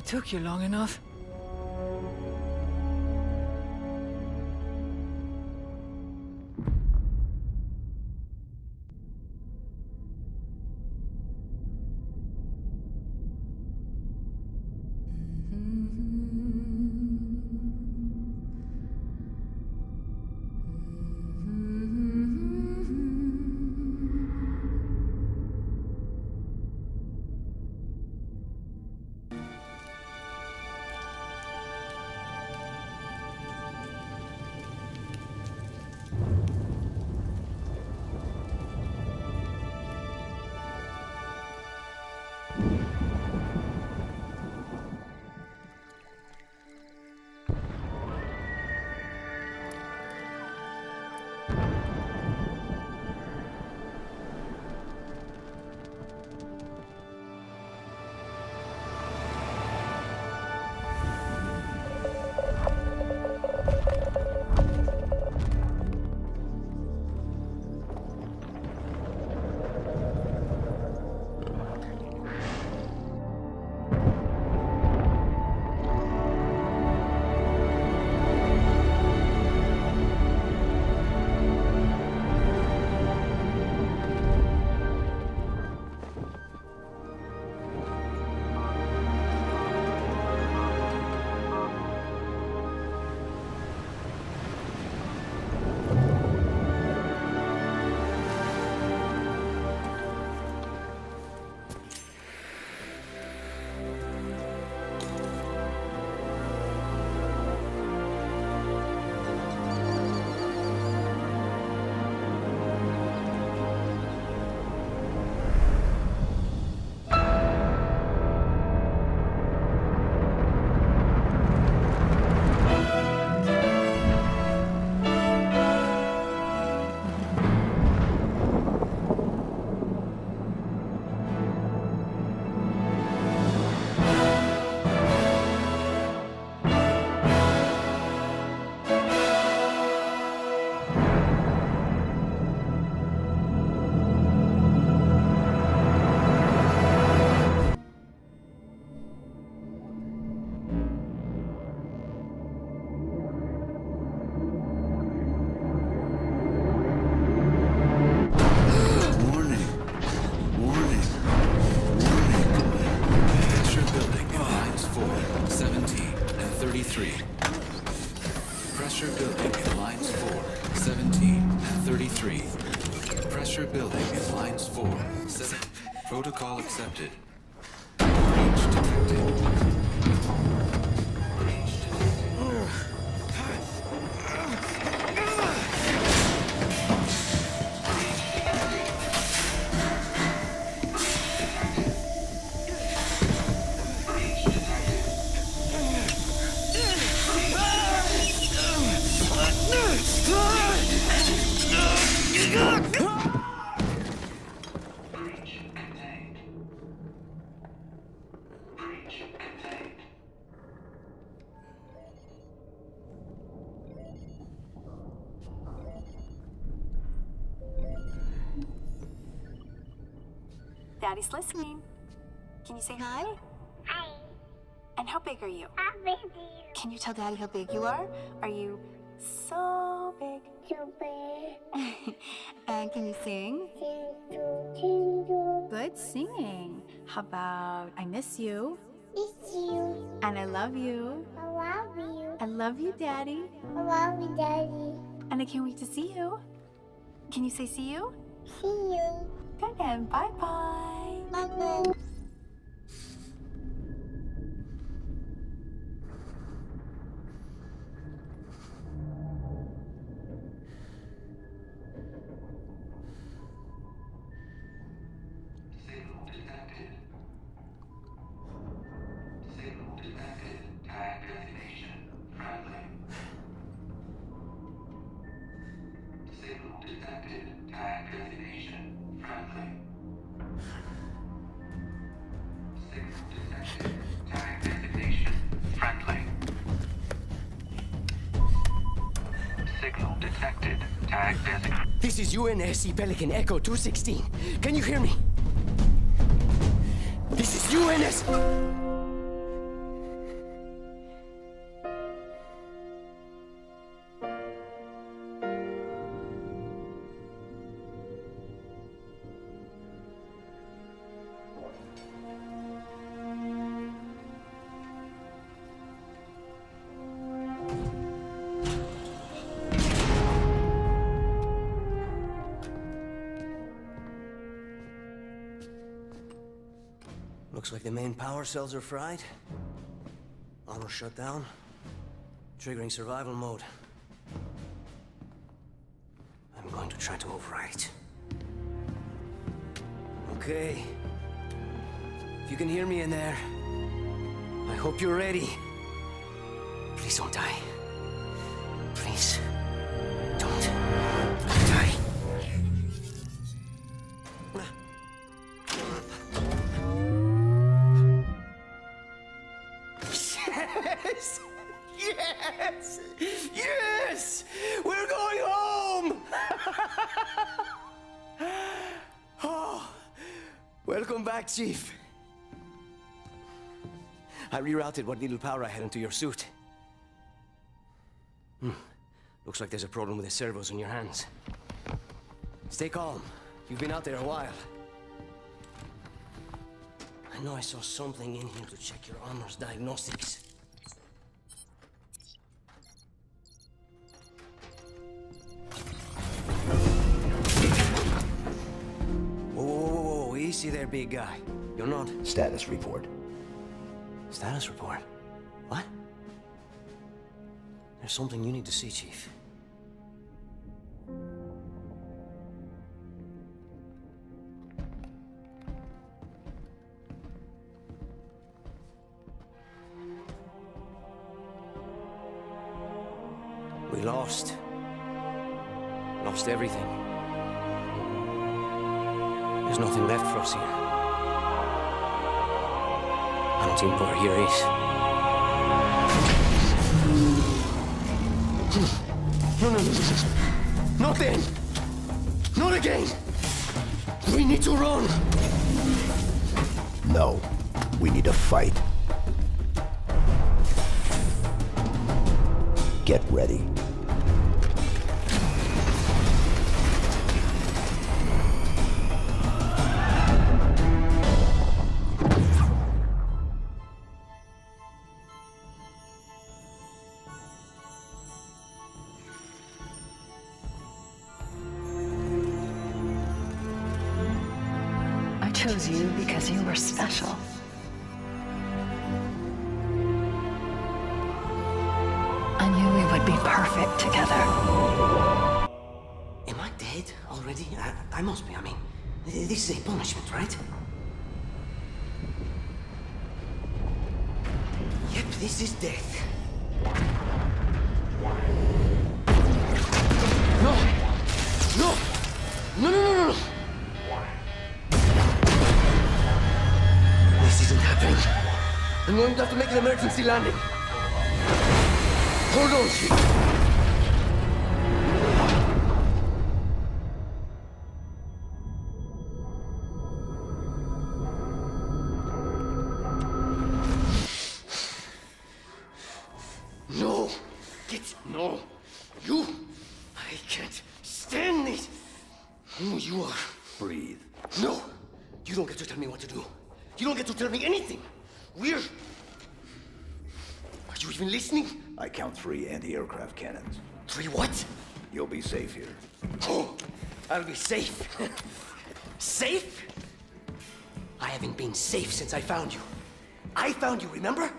S4: took you long enough.
S7: Pressure building in lines 4, 17, and 33. Pressure building in lines 4, 7. Protocol accepted. Breach detected.
S12: Daddy's listening. Can you say hi? Hi. And how big are you? How big are you? Can you tell Daddy how big you are? Are you so big? So big. And can you sing? Good singing. How about I miss you? Miss you. And I love you. I love you. I love you, Daddy. I love you, Daddy. And I can't wait to see you. Can you say see you? See you. Good, and bye-bye. Bye-bye.
S21: This is UNSC Pelican Echo 216. Can you hear me? This is UNS... Looks like the main power cells are fried. Armor shut down. Triggering survival mode. I'm going to try to overwrite. Okay. If you can hear me in there, I hope you're ready. Please don't die. Please. Don't die. Yes! Yes! Yes! We're going home! Oh, welcome back, Chief. I rerouted what little power I had into your suit. Looks like there's a problem with the servos in your hands. Stay calm. You've been out there a while. I know I saw something in here to check your armor's diagnostics. Whoa, easy there, big guy. You're not...
S8: Status report.
S21: Status report? What? There's something you need to see, Chief. We lost. Lost everything. There's nothing left for us here. I don't think where here is. No. Not then! Not again! We need to run!
S8: No. We need to fight. Get ready.
S23: I chose you because you were special. I knew we would be perfect together.
S21: Am I dead already? I must be. I mean, this is a punishment, right? Yep, this is death. No! No! No, no, no, no, no! This isn't happening. I'm going to have to make an emergency landing. Hold on, Chief. No! No! You! I can't stand this! Who you are?
S8: Breathe.
S21: No! You don't get to tell me what to do. You don't get to tell me anything. We're... Are you even listening?
S8: I count 3 anti-aircraft cannons.
S21: 3 what?
S8: You'll be safe here.
S21: Oh, I'll be safe. Safe? I haven't been safe since I found you. I found you, remember?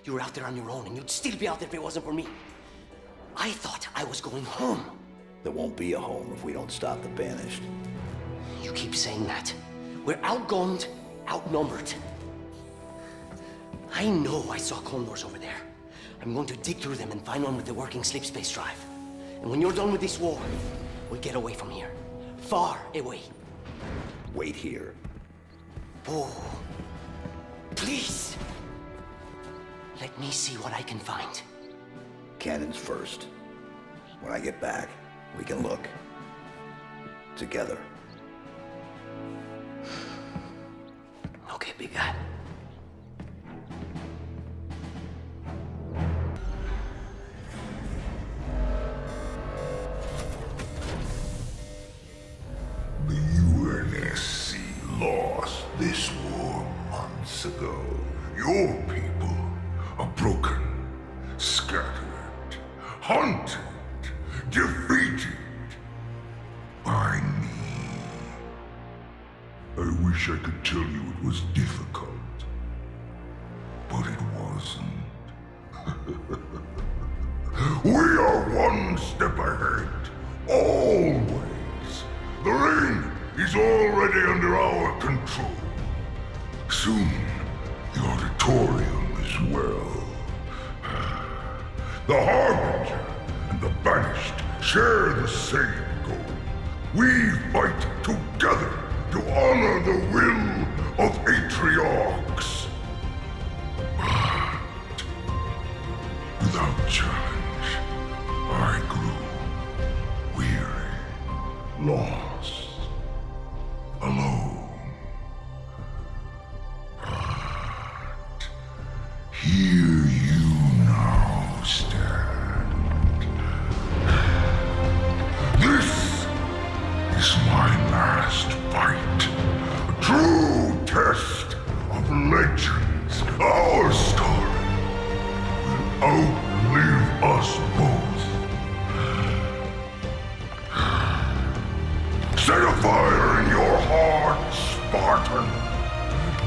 S21: You were out there on your own, and you'd still be out there if it wasn't for me. I thought I was going home.
S8: There won't be a home if we don't stop the Banished.
S21: You keep saying that. We're outgunned, outnumbered. I know I saw condors over there. I'm going to dig through them and find one with the working sleep space drive. And when you're done with this war, we'll get away from here. Far away.
S8: Wait here.
S21: Oh, please. Let me see what I can find.
S8: Cannons first. When I get back, we can look. Together.
S21: Okay, big guy.
S1: The UNSC lost this war months ago. Your people are broken, scattered, hunted, defeated by me. I wish I could tell you it was difficult. but it wasn't. We are one step ahead, always. The ring is already under our control. Soon, the auditorium as well. The Harbinger and the Banished share the same goal. We fight together to honor the will of Atriox. But without challenge, I grew weary, lost, alone. But here you now stand. This is my last fight. A true test of legends. Our story will outlive us both. Set a fire in your heart, Spartan.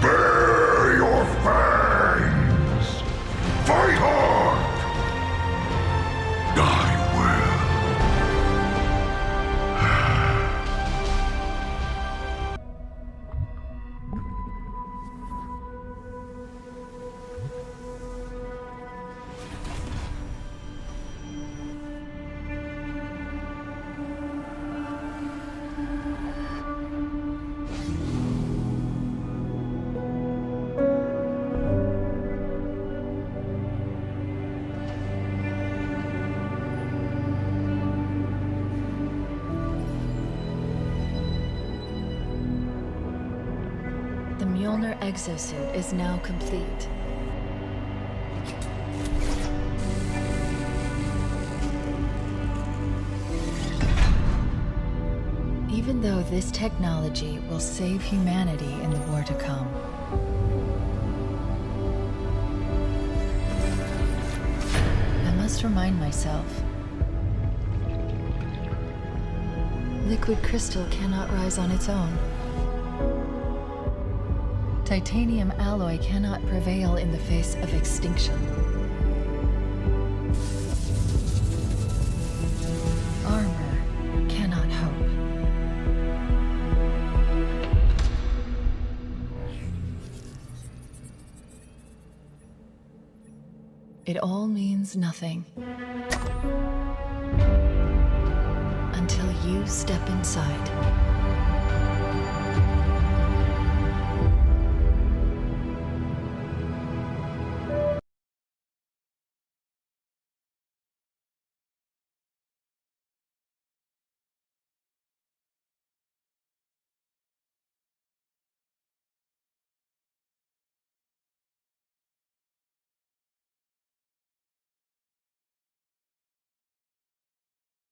S1: Bare your fangs. Fight hard. Die well.
S5: The Mjolnir exosuit is now complete. Even though this technology will save humanity in the war to come, I must remind myself, liquid crystal cannot rise on its own. Titanium alloy cannot prevail in the face of extinction. Armor cannot hope. It all means nothing until you step inside.